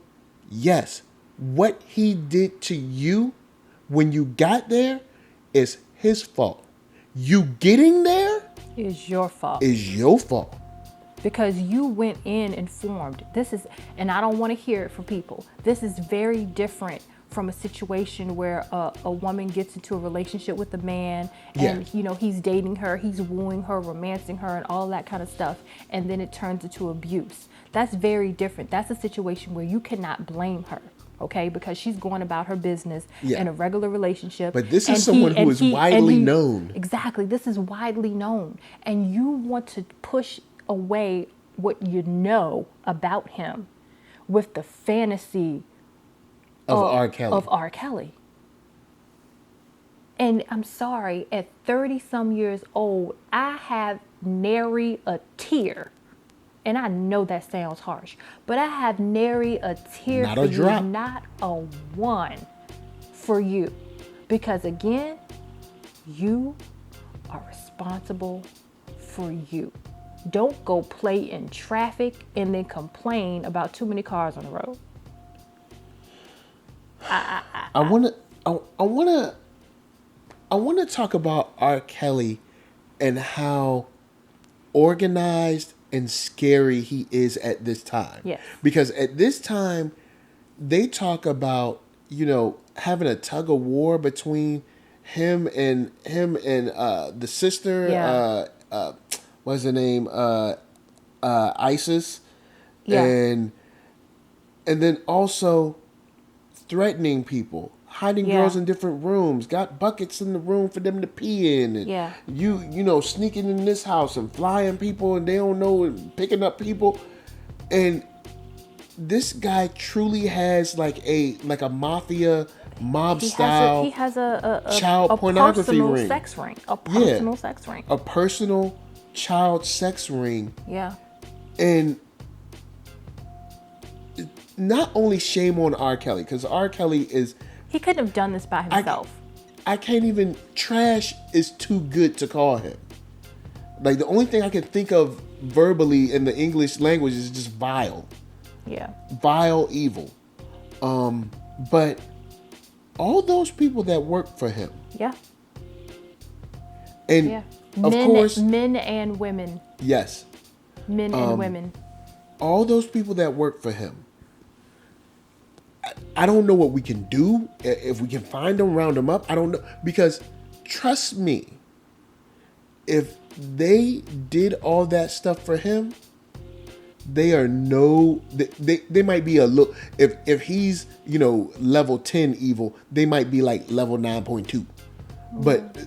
yes, what he did to you when you got there is his fault. You getting there is your fault. Is your fault. Because you went in informed. This is, and I don't want to hear it from people, this is very different from a situation where a woman gets into a relationship with a man and he's dating her, he's wooing her, romancing her and all that kind of stuff, and then it turns into abuse. That's very different. That's a situation where you cannot blame her, okay? Because she's going about her business in a regular relationship. But this is someone who is widely known. Exactly. This is widely known. And you want to push away what you know about him with the fantasy of R. Kelly. And I'm sorry, at 30 some years old, I have nary a tear. And I know that sounds harsh, but I have nary a tear not for a you, drop. Not a one for you. Because again, you are responsible for you. Don't go play in traffic and then complain about too many cars on the road. I want to talk about R. Kelly and how organized and scary he is at this time. Yes. Because at this time, they talk about, having a tug of war between him and the sister. Yeah. What's her name? Isis. Yeah. And then also threatening people, hiding girls in different rooms, got buckets in the room for them to pee in, and you sneaking in this house and flying people and they don't know, and picking up people. And this guy truly has like a mafia mob style. He has a child pornography personal ring. sex ring. A personal sex ring. A personal child sex ring. Yeah. And not only shame on R. Kelly, because R. Kelly is... He couldn't have done this by himself. I can't even... Trash is too good to call him. Like, the only thing I can think of verbally in the English language is just vile. Yeah. Vile evil. But all those people that work for him. Yeah. And yeah. of course... Men and women. Yes. Men and women. All those people that work for him. I don't know what we can do. If we can find them, round them up. I don't know. Because trust me, if they did all that stuff for him, they are they might be a little, if he's, level 10 evil, they might be like level 9.2. But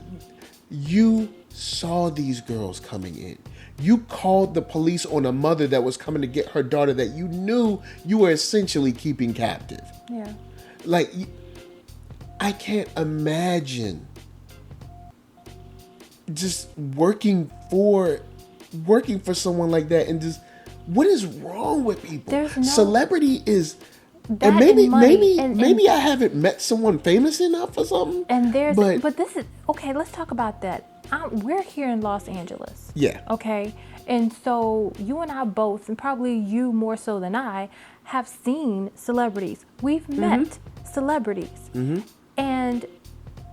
you saw these girls coming in. You called the police on a mother that was coming to get her daughter that you knew you were essentially keeping captive. Yeah. Like, I can't imagine just working for someone like that, and just, what is wrong with people? There's no, celebrity is, that and maybe and maybe I haven't met someone famous enough or something. And but this is okay. Let's talk about that. We're here in Los Angeles. Yeah. Okay. And so you and I both, and probably you more so than I, have seen celebrities. We've met celebrities. And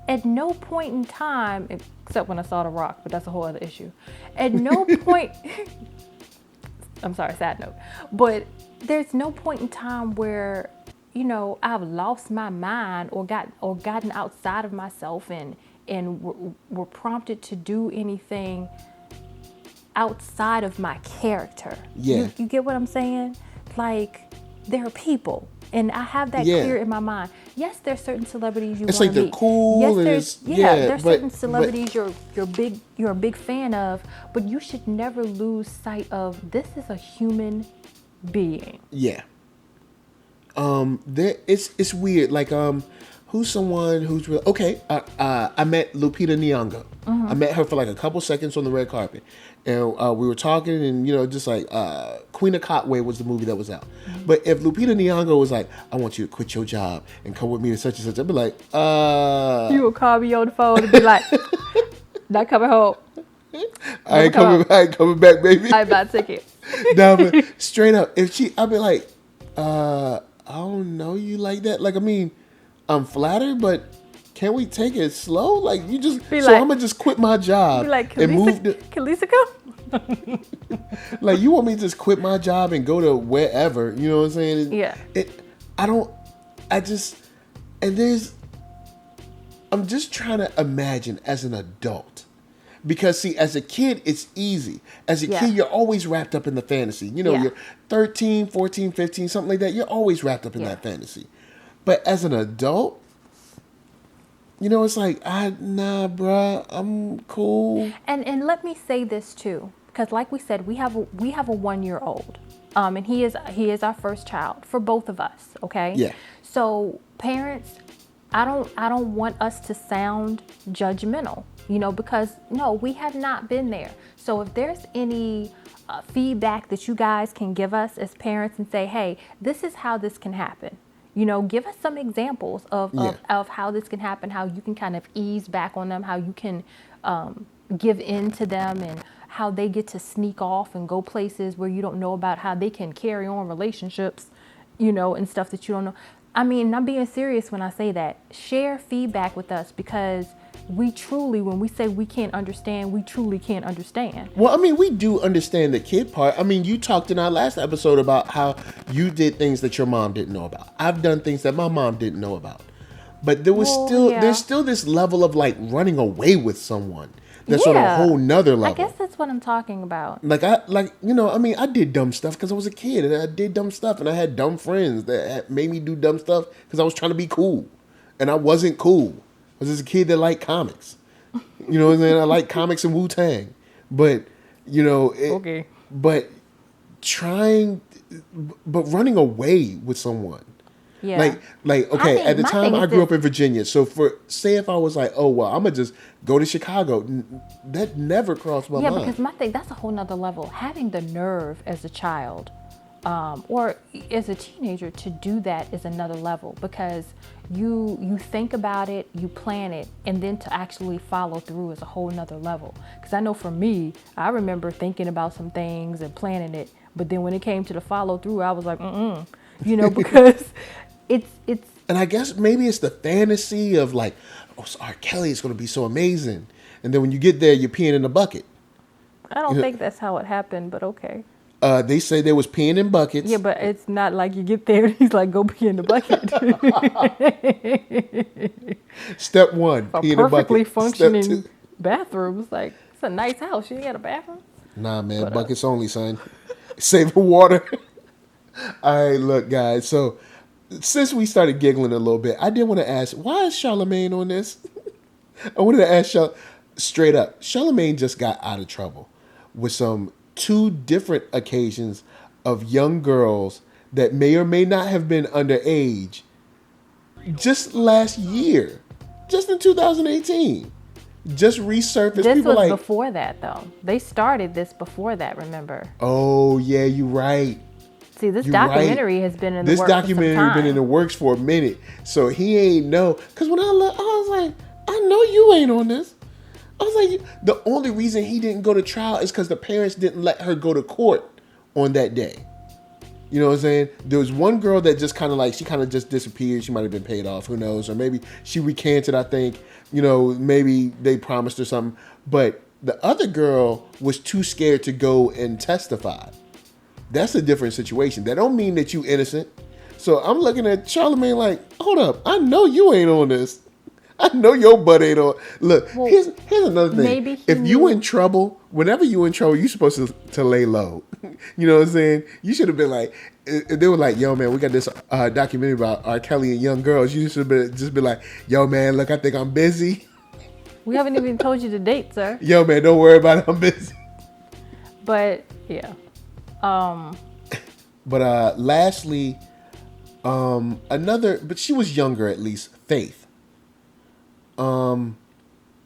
at no point in time, except when I saw The Rock, but that's a whole other issue. At no point, I'm sorry, sad note, but there's no point in time where, I've lost my mind or gotten outside of myself and were prompted to do anything outside of my character. Yeah. You get what I'm saying? Like, there are people, and I have that clear in my mind. Yes, there's certain celebrities you want to meet. It's like they're cool. Yes, there's certain celebrities you're a big fan of, but you should never lose sight of, this is a human being. Yeah. It's weird. Like, who's someone who's real? Okay, I met Lupita Nyong'o. I met her for like a couple seconds on the red carpet, and we were talking, and just like Queen of Cotway was the movie that was out. But if Lupita Nyong'o was like, "I want you to quit your job and come with me to such and such," I'd be like, You would call me on the phone and be like, "Not coming home. I ain't coming back, baby. I buy a ticket." No, but straight up, I'd be like, I don't know you like that. Like, I mean, I'm flattered, but can we take it slow? Like, you just, I'm gonna just quit my job and move to... Can Lisa come? Like, you want me to just quit my job and go to wherever, you know what I'm saying? Yeah. I'm just trying to imagine as an adult. Because, see, as a kid, it's easy. As a kid, you're always wrapped up in the fantasy. You're 13, 14, 15, something like that. You're always wrapped up in that fantasy. But as an adult, it's like, nah, bruh, I'm cool. And let me say this too, because like we said, we have a 1-year-old, and he is our first child for both of us. Okay. Yeah. So parents, I don't want us to sound judgmental, because no, we have not been there. So if there's any feedback that you guys can give us as parents and say, hey, this is how this can happen. Give us some examples of how this can happen, how you can kind of ease back on them, how you can give in to them, and how they get to sneak off and go places where you don't know about, how they can carry on relationships, and stuff that you don't know. I mean, I'm being serious when I say that. Share feedback with us, because we truly, when we say we can't understand, we truly can't understand. Well, I mean, we do understand the kid part. I mean, you talked in our last episode about how you did things that your mom didn't know about. I've done things that my mom didn't know about. But there was there's still this level of like running away with someone. That's on a whole nother level. I guess that's what I'm talking about. I did dumb stuff because I was a kid, and I did dumb stuff, and I had dumb friends that made me do dumb stuff because I was trying to be cool, and I wasn't cool. I was just a kid that liked comics. You know what I'm saying? I like comics and Wu-Tang, but but running away with someone, Yeah. Like I okay, think at the my time thing I is grew up this. in Virginia. So say if I was like, oh well, I'm gonna just go to Chicago, that never crossed my Yeah, mind. because my thing, that's a whole nother level. Having the nerve as a child or as a teenager to do that is another level, because you think about it, you plan it, and then to actually follow through is a whole nother level. Because I know for me, I remember thinking about some things and planning it, but then when it came to the follow through, I was like, because it's And I guess maybe it's the fantasy of like, oh, R. Kelly is going to be so amazing. And then when you get there, you're peeing in a bucket. I don't think that's how it happened, but okay. They say there was peeing in buckets. Yeah, but it's not like you get there and he's like, go pee in the bucket. Step one, A pee in a perfectly bucket. functioning Step two. bathroom. It's like, it's a nice house. You ain't got a bathroom? Nah, man, But, buckets only, son. Save the water. All right, look, guys. So since we started giggling a little bit, I did want to ask, why is Charlemagne on this? I wanted to ask straight up. Charlemagne just got out of trouble with some 2 different occasions of young girls that may or may not have been underage just last year, just in 2018. Just resurfaced. this People was like, before that, though. They started this before that, remember? oh yeah, you're right. See, this You're documentary right. has been in the This works for some documentary time. been in the works for a minute, so he ain't know. Cause when I looked, I was like, I know you ain't on this. I was like, the only reason he didn't go to trial is because the parents didn't let her go to court on that day. You know what I'm saying? There was one girl that just kind of like, she kind of just disappeared. She might have been paid off, who knows? Or maybe she recanted, I think. You know, maybe they promised her something. But the other girl was too scared to go and testify. That's a different situation. That don't mean that you innocent. So I'm looking at Charlemagne like, hold up, I know you ain't on this. I know your butt ain't on. Look, Well, here's another thing. maybe he If you knew- in trouble, whenever you in trouble, you supposed to lay low. You know what I'm saying? You should have been like, they were like, yo man, we got this documentary about R. Kelly and young girls. You should have just been like, yo man, look, I think I'm busy. We haven't even told you the date, sir. Yo man, don't worry about it, I'm busy. But, yeah. But lastly, but she was younger at least, Faith.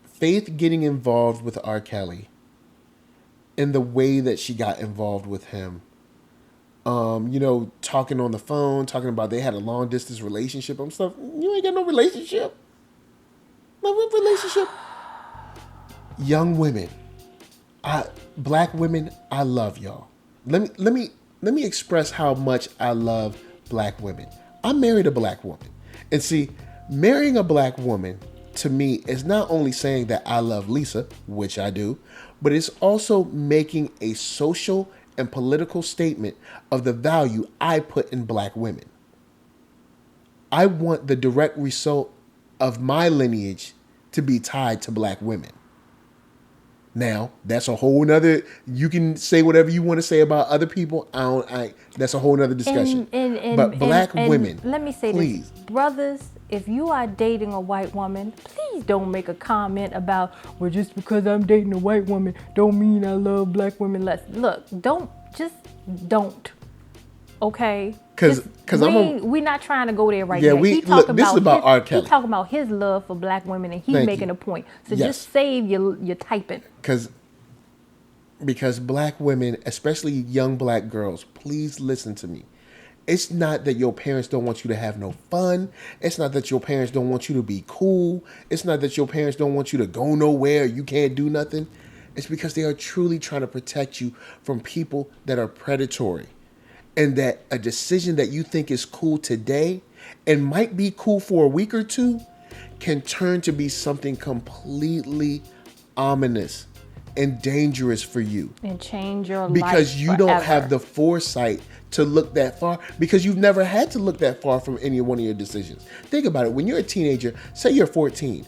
Faith getting involved with R. Kelly in the way that she got involved with him. You know, talking on the phone, talking about they had a long distance relationship and stuff. You ain't got no relationship. No relationship. Young women, black women, I love y'all. Let me express how much I love black women. I married a black woman. And see, marrying a black woman to me is not only saying that I love Lisa, which I do, but it's also making a social and political statement of the value I put in black women. I want the direct result of my lineage to be tied to black women. Now, that's a whole nother, you can say whatever you want to say about other people. That's a whole nother discussion. But black women, let me say please. this. Brothers, if you are dating a white woman, please don't make a comment about, well, just because I'm dating a white woman don't mean I love black women less. Look, don't. Okay? Because we're not trying to go there right now. This is about R. Kelly. He's talking about his love for black women, and he's making a point. So Yes. just save your typing. Because black women, especially young black girls, please listen to me. It's not that your parents don't want you to have no fun. It's not that your parents don't want you to be cool. It's not that your parents don't want you to go nowhere. You can't do nothing. It's because they are truly trying to protect you from people that are predatory. And that a decision that you think is cool today and might be cool for a week or two can turn to be something completely ominous and dangerous for you. And change your life Because you don't forever. have the foresight to look that far, because you've never had to look that far from any one of your decisions. Think about it. When you're a teenager, say you're 14.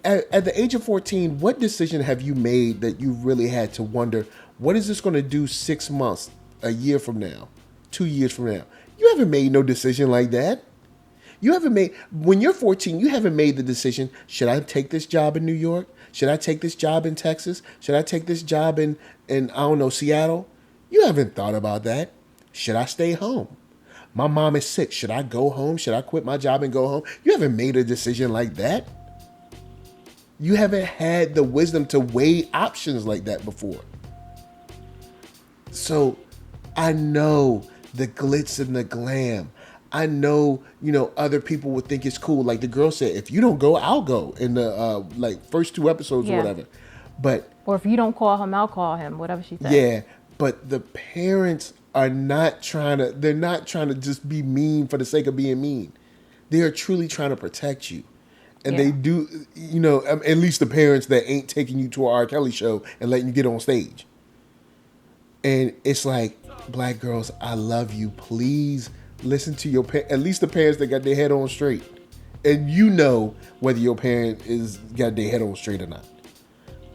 At the age of 14, what decision have you made that you really had to wonder, what is this going to do 6 months, a year from now, 2 years from now? You haven't made no decision like that. When you're 14, you haven't made the decision, should I take this job in New York? Should I take this job in Texas? Should I take this job in I don't know, Seattle? You haven't thought about that. Should I stay home? My mom is sick. Should I go home? Should I quit my job and go home? You haven't made a decision like that. You haven't had the wisdom to weigh options like that before. So I know the glitz and the glam. I know, other people would think it's cool. Like the girl said, if you don't go, I'll go in the first 2 episodes or whatever. But or if you don't call him, I'll call him, whatever she said. Yeah, but the parents are not they're not trying to just be mean for the sake of being mean. They are truly trying to protect you. And they do, at least the parents that ain't taking you to an R. Kelly show and letting you get on stage. And it's like, black girls, I love you. Please listen to your at least the parents that got their head on straight. And whether your parent is got their head on straight or not.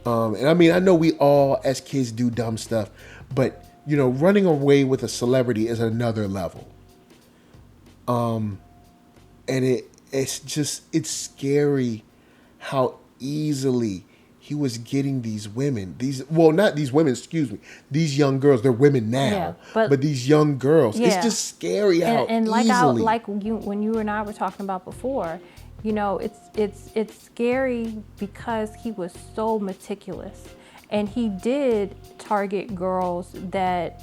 And I mean, I know we all as kids do dumb stuff, but running away with a celebrity is another level. And it's scary how easily he was getting these women. Not these women, excuse me. These young girls, they're women now, but these young girls. Yeah. It's just scary how and easily. When you and I were talking about before, it's scary because he was so meticulous, and he did target girls that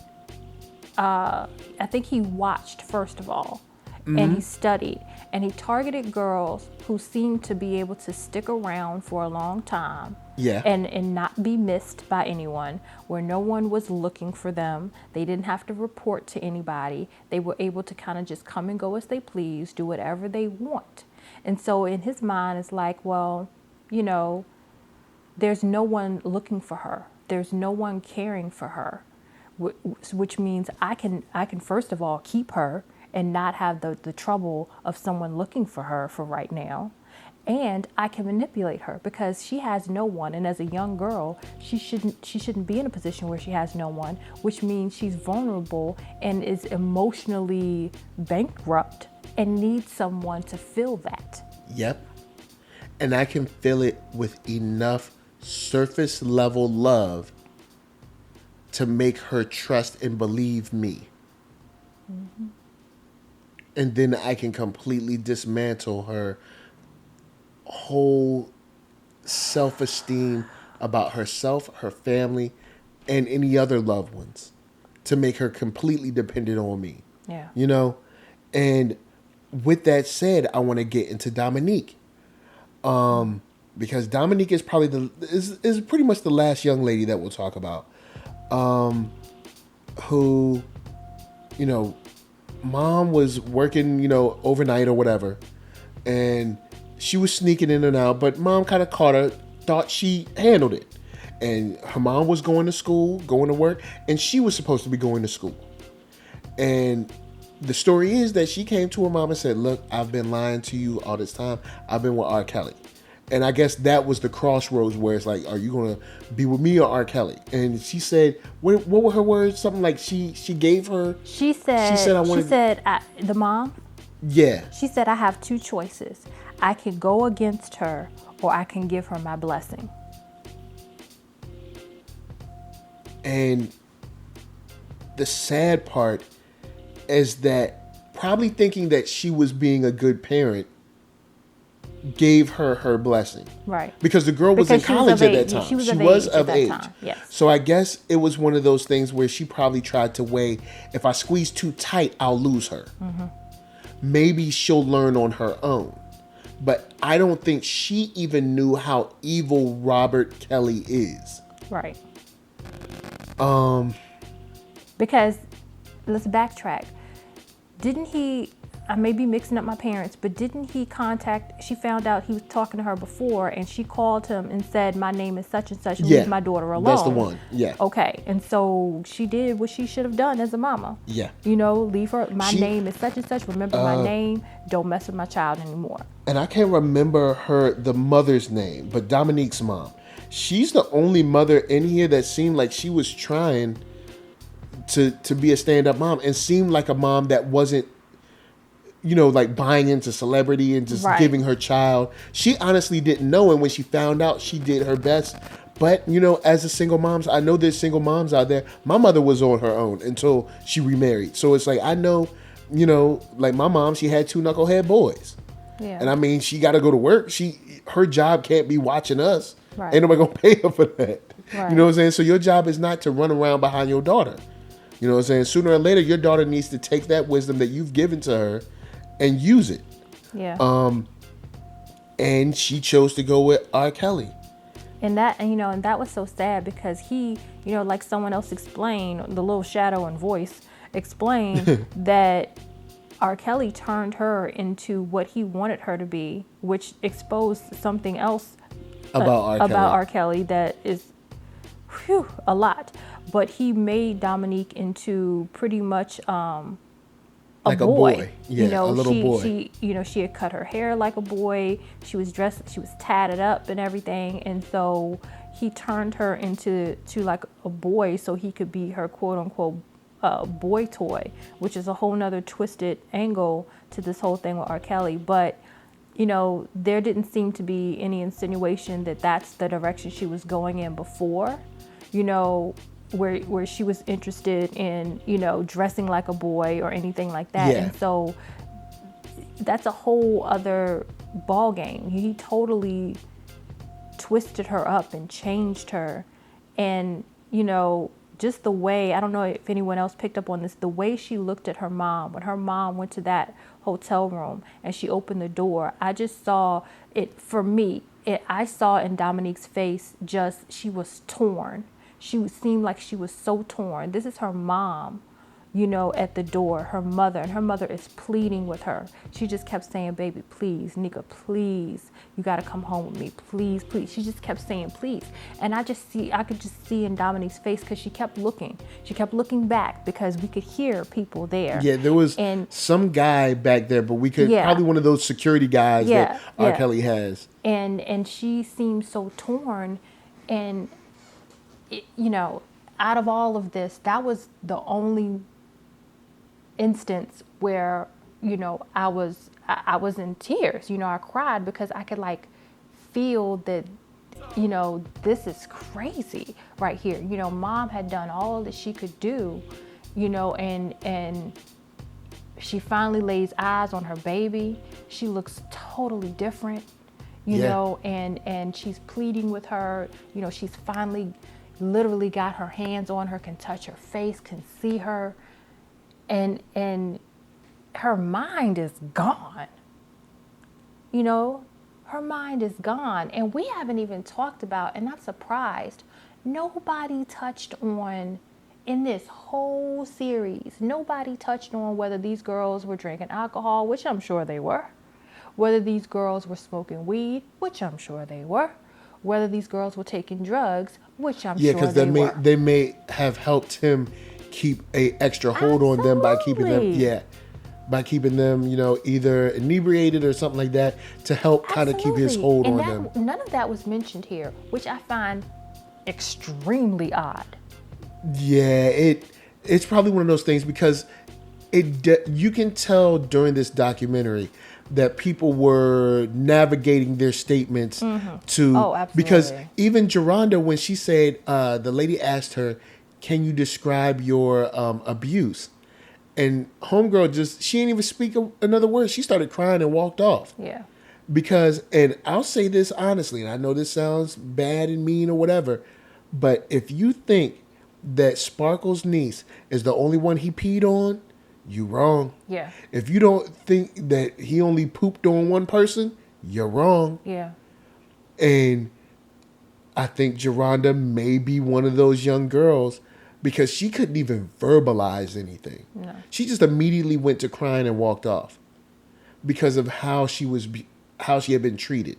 I think he watched first of all, and he studied, and he targeted girls who seemed to be able to stick around for a long time. Yeah. And not be missed by anyone, where no one was looking for them. They didn't have to report to anybody. They were able to kind of just come and go as they please, do whatever they want. And so in his mind, it's like, well, there's no one looking for her. There's no one caring for her, which means I can first of all keep her and not have the trouble of someone looking for her for right now. And I can manipulate her because she has no one. And as a young girl, she shouldn't be in a position where she has no one, which means she's vulnerable and is emotionally bankrupt and needs someone to fill that. Yep. And I can fill it with enough surface level love to make her trust and believe me. Mm-hmm. And then I can completely dismantle her whole self-esteem about herself, her family, and any other loved ones to make her completely dependent on me. Yeah. And with that said, I want to get into Dominique. Because Dominique is probably is pretty much the last young lady that we'll talk about. Who, mom was working, overnight or whatever, and she was sneaking in and out, but mom kind of caught her, thought she handled it. And her mom was going to school, going to work, and she was supposed to be going to school. And the story is that she came to her mom and said, look, I've been lying to you all this time. I've been with R. Kelly. And I guess that was the crossroads where it's like, are you going to be with me or R. Kelly? And she said, what were her words? Something like she gave her. She said, the mom? Yeah. She said, I have 2 choices. I can go against her or I can give her my blessing. And the sad part is that probably thinking that she was being a good parent gave her her blessing. Right. Because the girl was in college at that time. She was of age. Yes. So I guess it was one of those things where she probably tried to weigh, if I squeeze too tight, I'll lose her. Mm-hmm. Maybe she'll learn on her own. But I don't think she even knew how evil Robert Kelly is. Right. Because, let's backtrack. Didn't he, I may be mixing up my parents, but didn't he she found out he was talking to her before, and she called him and said, my name is such and such, leave my daughter alone. That's the one, yeah. Okay, and so she did what she should have done as a mama. Yeah. Leave her, name is such and such, remember my name, don't mess with my child anymore. And I can't remember the mother's name, but Dominique's mom. She's the only mother in here that seemed like she was trying to be a stand-up mom and seemed like a mom that wasn't, like buying into celebrity and just giving her child. She honestly didn't know, and when she found out, she did her best. But, as a single mom, I know there's single moms out there. My mother was on her own until she remarried. So it's like, I know, you know, like my mom, she had 2 knucklehead boys. Yeah. And I mean, she got to go to work. Her job can't be watching us. Right. Ain't nobody going to pay her for that. Right. You know what I'm saying? So your job is not to run around behind your daughter. You know what I'm saying? Sooner or later, your daughter needs to take that wisdom that you've given to her and use it. Yeah. And she chose to go with R. Kelly. And that was so sad because he, like someone else explained, the little shadow and voice explained that R. Kelly turned her into what he wanted her to be, which exposed something else about R. Kelly that is a lot. But he made Dominique into pretty much like a boy. Yeah, a little boy. She had cut her hair like a boy. She was tatted up and everything. And so he turned her into like a boy so he could be her quote unquote boy toy, which is a whole nother twisted angle to this whole thing with R. Kelly. But, there didn't seem to be any insinuation that that's the direction she was going in before, where she was interested in, dressing like a boy or anything like that. Yeah. And so that's a whole other ball game. He totally twisted her up and changed her. And, just the way, I don't know if anyone else picked up on this, the way she looked at her mom, when her mom went to that hotel room and she opened the door, I just saw it, for me, I saw in Dominique's face she was torn. She seemed like she was so torn. This is her mom, at the door, her mother, and her mother is pleading with her. She just kept saying, baby, please, Nika, please, you got to come home with me, please, please. She just kept saying, please. And I could just see in Dominique's face because she kept looking back because we could hear people there. Yeah, there was some guy back there, but we could, probably one of those security guys that R. Kelly has. And she seemed so torn. And, out of all of this, that was the only instance where, I was in tears. I cried because I could feel that, this is crazy right here. Mom had done all that she could do, and she finally lays eyes on her baby. She looks totally different, and she's pleading with her. She's finally literally got her hands on her, can touch her face, can see her. And her mind is gone. Her mind is gone. And we haven't even talked about, and I'm surprised, nobody touched on, in this whole series, nobody touched on whether these girls were drinking alcohol, which I'm sure they were, whether these girls were smoking weed, which I'm sure they were, whether these girls were taking drugs, which I'm sure they were. Yeah, because they may have helped him keep a extra hold on them by keeping them, either inebriated or something like that to help kind of keep his hold on them. None of that was mentioned here, which I find extremely odd. Yeah, it's probably one of those things because you can tell during this documentary that people were navigating their statements to, because even Geronda, when she said, the lady asked her, can you describe your abuse? And homegirl she didn't even speak another word. She started crying and walked off. Yeah. Because, and I'll say this honestly, and I know this sounds bad and mean or whatever, but if you think that Sparkle's niece is the only one he peed on, you wrong. Yeah. If you don't think that he only pooped on one person, you're wrong. Yeah. And I think Geronda may be one of those young girls because she couldn't even verbalize anything. No. She just immediately went to crying and walked off because of how she had been treated.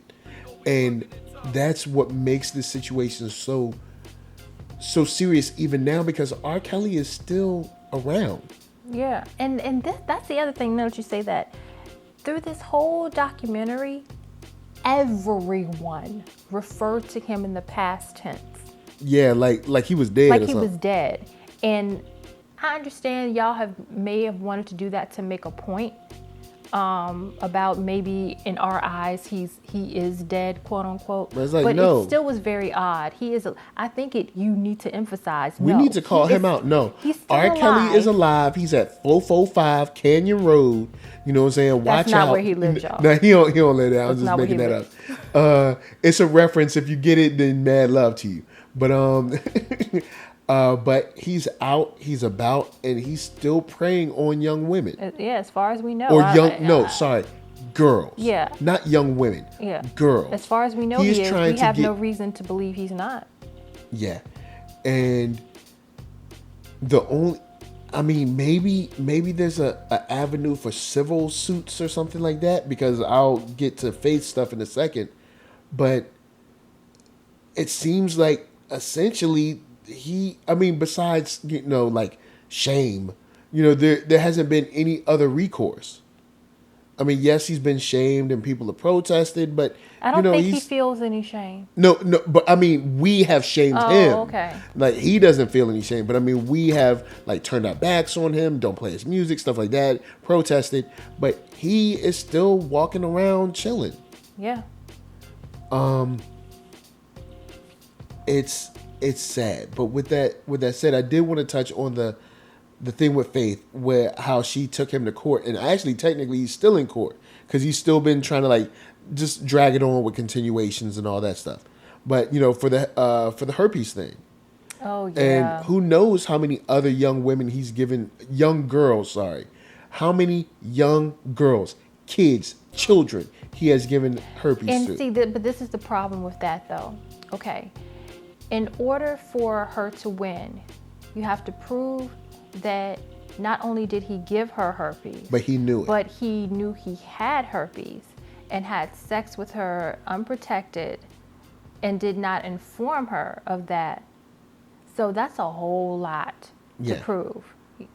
And that's what makes this situation so serious even now, because R. Kelly is still around. Yeah, and that's the other thing, now that you say that, through this whole documentary, everyone referred to him in the past tense. Yeah, like he was dead. Like he was dead. And I understand y'all may have wanted to do that to make a point. about maybe in our eyes he is dead, quote unquote. But it's like, but no. It still was very odd. I think you need to emphasize. We need to call him out. No, he's still R. alive. Kelly is alive. He's at 445 Canyon Road. You know what I'm saying? Watch That's not out. where he lives, y'all. No, he don't live there. I was That's just not where making he that up. It's a reference. If you get it, then mad love to you. But but he's out, he's about, and he's still preying on young women. Yeah, as far as we know. Girls. Yeah. Not young women. Yeah. Girls. As far as we know, He he is is. trying We to have get- no reason to believe he's not. Yeah. And maybe there's a avenue for civil suits or something like that, because I'll get to faith stuff in a second. But it seems like essentially besides, like shame, there hasn't been any other recourse. I mean, yes, he's been shamed and people have protested, but I don't think he feels any shame. No, but I mean, we have shamed him. Oh, okay. Like, he doesn't feel any shame, but I mean, we have like turned our backs on him, don't play his music, stuff like that, protested, but he is still walking around chilling. Yeah. It's sad, but with that said, I did want to touch on the thing with Faith, where how she took him to court, and actually technically he's still in court because he's still been trying to like just drag it on with continuations and all that stuff. But for the herpes thing. Oh yeah. And who knows how many other young girls, how many young girls, kids, children he has given herpes to. And see, but this is the problem with that though. Okay. In order for her to win, you have to prove that not only did he give her herpes, but he knew it. But he knew he had herpes and had sex with her unprotected and did not inform her of that. So that's a whole lot to prove.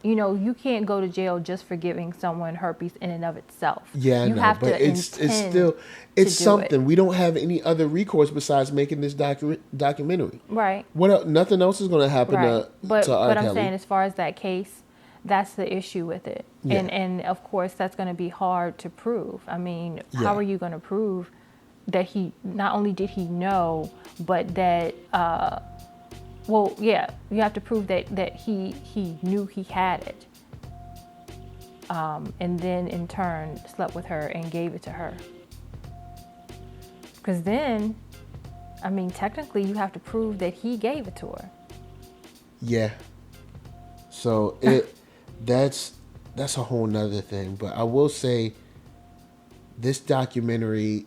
You can't go to jail just for giving someone herpes in and of itself. Yeah, I know, have but to it's something. We don't have any other recourse besides making this documentary. Right. What else? Nothing else is going to happen to But R. Kelly. I'm saying, as far as that case, that's the issue with it. Yeah. And of course, that's going to be hard to prove. I mean, how are you going to prove that he not only did he know, but that you have to prove that he knew he had it, and then in turn slept with her and gave it to her. Because then, I mean, technically you have to prove that he gave it to her. Yeah. So that's a whole nother thing. But I will say, this documentary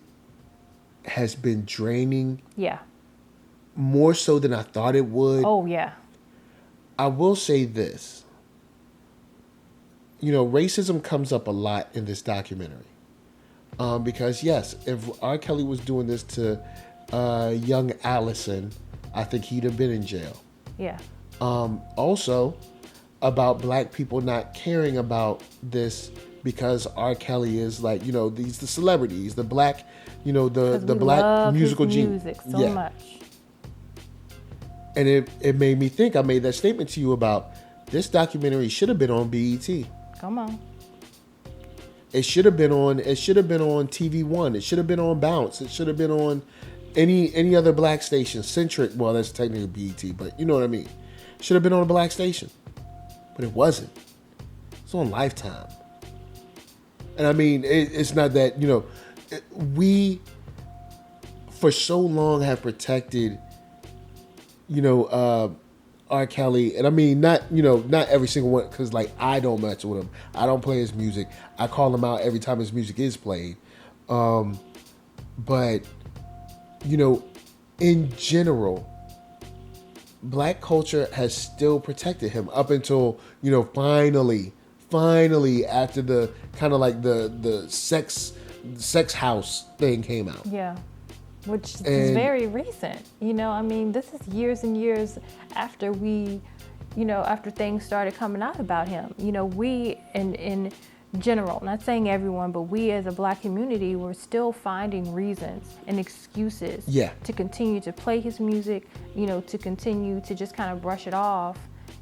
has been draining. Yeah. More so than I thought it would. Oh, yeah. I will say this. Racism comes up a lot in this documentary. Because, yes, if R. Kelly was doing this to young Allison, I think he'd have been in jail. Yeah. Also, about black people not caring about this because R. Kelly is like, the celebrities, the black, the black musical genius. Music so much. And it made me think. I made that statement to you about this documentary should have been on BET. Come on. It should have been on TV One. It should have been on Bounce. It should have been on any other black station. Centric. Well, that's technically BET, but you know what I mean. It should have been on a black station, but it wasn't. It's on Lifetime. And I mean, it's not that we for so long have protected. R. Kelly, and I mean not every single one, because like I don't mess with him. I don't play his music. I call him out every time his music is played. But in general, black culture has still protected him up until finally after the kind of like the sex house thing came out. Yeah. Which is very recent. I mean, this is years and years after after things started coming out about him. We in general, not saying everyone, but we as a black community were still finding reasons and excuses to continue to play his music, to continue to just kind of brush it off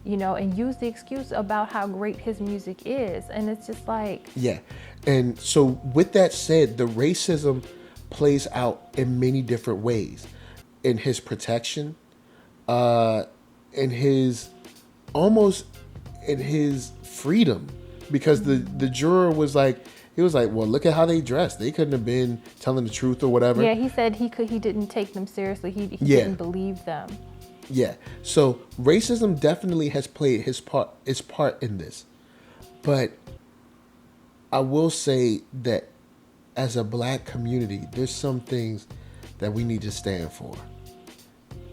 and use the excuse about how great his music is. And it's just like, Yeah. And so with that said, the racism plays out in many different ways. In his protection, in his almost in his freedom. Because the juror was like, he was like, well, look at how they dressed. They couldn't have been telling the truth or whatever. yeah, he said he didn't take them seriously. He Yeah. didn't believe them. Yeah. So racism definitely has played its part in this. But I will say that as a black community, there's some things that we need to stand for.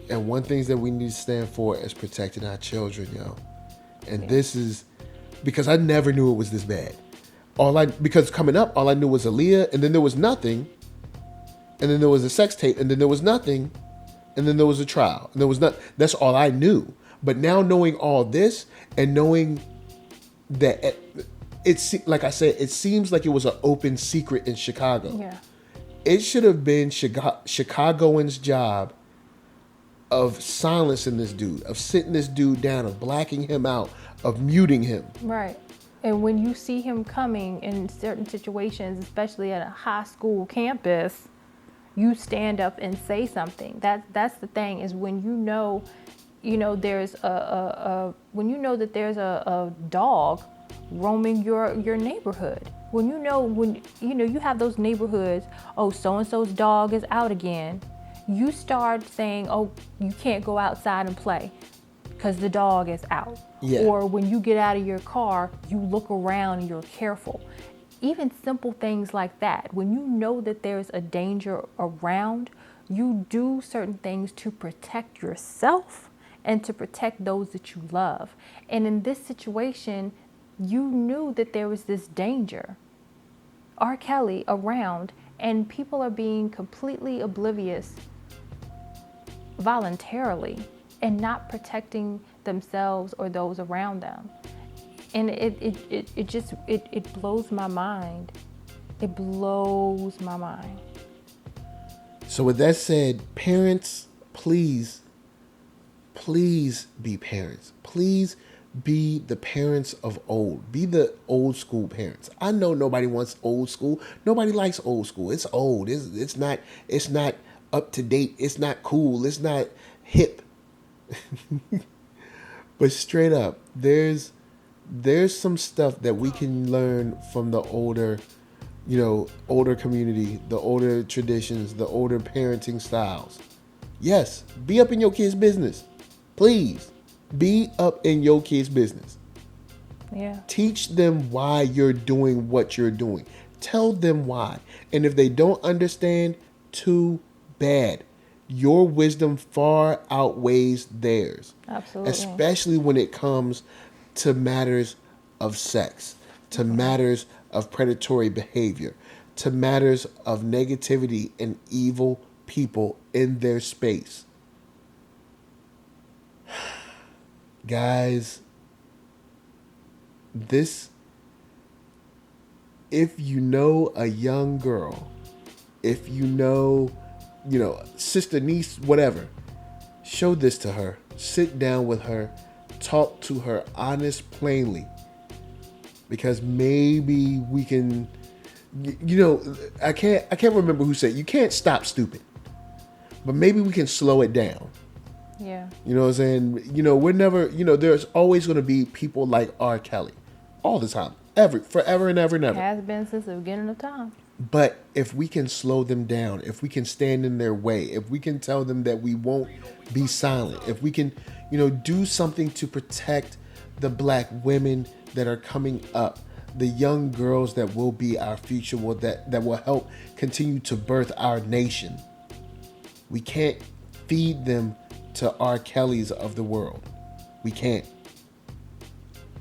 And one thing that we need to stand for is protecting our children, yo. And this is because I never knew it was this bad. Because coming up, all I knew was Aaliyah, and then there was nothing, and then there was a sex tape, and then there was nothing, and then there was a trial, and there was not. That's all I knew. But now knowing all this and knowing that it's like I said, it seems like it was an open secret in Chicago. Yeah. It should have been Chicagoans' job of silencing this dude, of sitting this dude down, of blacking him out, of muting him. Right. And when you see him coming in certain situations, especially at a high school campus, you stand up and say something. That's the thing, is when there's when you know that there's a dog roaming your neighborhood. When you have those neighborhoods, oh, so and so's dog is out again. You start saying, oh, you can't go outside and play because the dog is out. Yeah. Or when you get out of your car, you look around and you're careful. Even simple things like that. When you know that there's a danger around, you do certain things to protect yourself and to protect those that you love. And in this situation, you knew that there was this danger, R. Kelly, around, and people are being completely oblivious voluntarily and not protecting themselves or those around them. And it blows my mind. It blows my mind. So with that said, parents, please be parents. Please be the parents of old. Be the old school parents. I know nobody wants old school. Nobody likes old school. It's old. It's not up to date. It's not cool. It's not hip. But straight up, there's some stuff that we can learn from the older community, the older traditions, the older parenting styles. Yes, be up in your kids' business. Please, be up in your kids' business. Yeah. Teach them why you're doing what you're doing. Tell them why. And if they don't understand, too bad. Your wisdom far outweighs theirs. Absolutely. Especially when it comes to matters of sex, to matters of predatory behavior, to matters of negativity and evil people in their space. Guys, if you know a young girl, if you know, sister, niece, whatever, show this to her. Sit down with her. Talk to her honest, plainly. Because maybe we can, I can't remember who said, you can't stop stupid. But maybe we can slow it down. Yeah. You know what I'm saying? We're never, there's always going to be people like R. Kelly. All the time. Forever and ever and ever. It has been since the beginning of time. But if we can slow them down, if we can stand in their way, if we can tell them that we won't be silent, if we can, do something to protect the black women that are coming up, the young girls that will be our future, that will help continue to birth our nation. We can't feed them to R. Kellys of the world. We can't.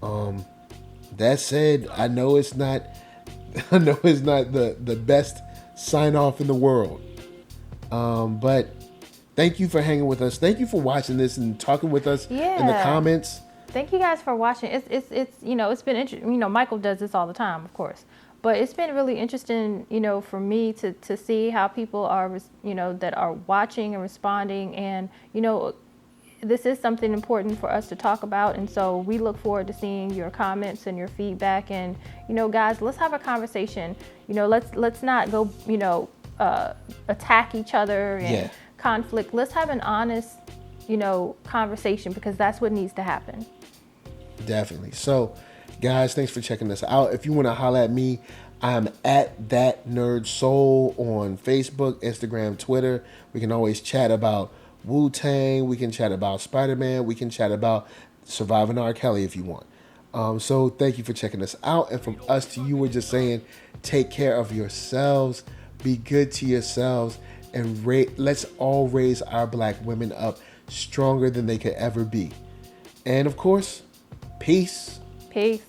That said, I know it's not the best sign off in the world. But thank you for hanging with us. Thank you for watching this and talking with us in the comments. Thank you guys for watching. It's it's been interesting. Michael does this all the time, of course. But it's been really interesting, for me to see how people are, that are watching and responding. And, this is something important for us to talk about, and so we look forward to seeing your comments and your feedback. And guys, let's have a conversation. Let's not go attack each other and conflict. Let's have an honest conversation, because that's what needs to happen. Definitely. So guys, thanks for checking this out. If you want to holler at me, I'm at ThatNERDSoul on Facebook, Instagram, Twitter. We can always chat about Wu-Tang. We can chat about Spider-Man. We can chat about surviving R. Kelly if you want. So thank you for checking us out. And from us to you, we're just saying, take care of yourselves. Be good to yourselves. And let's all raise our black women up stronger than they could ever be. And of course, peace. Peace.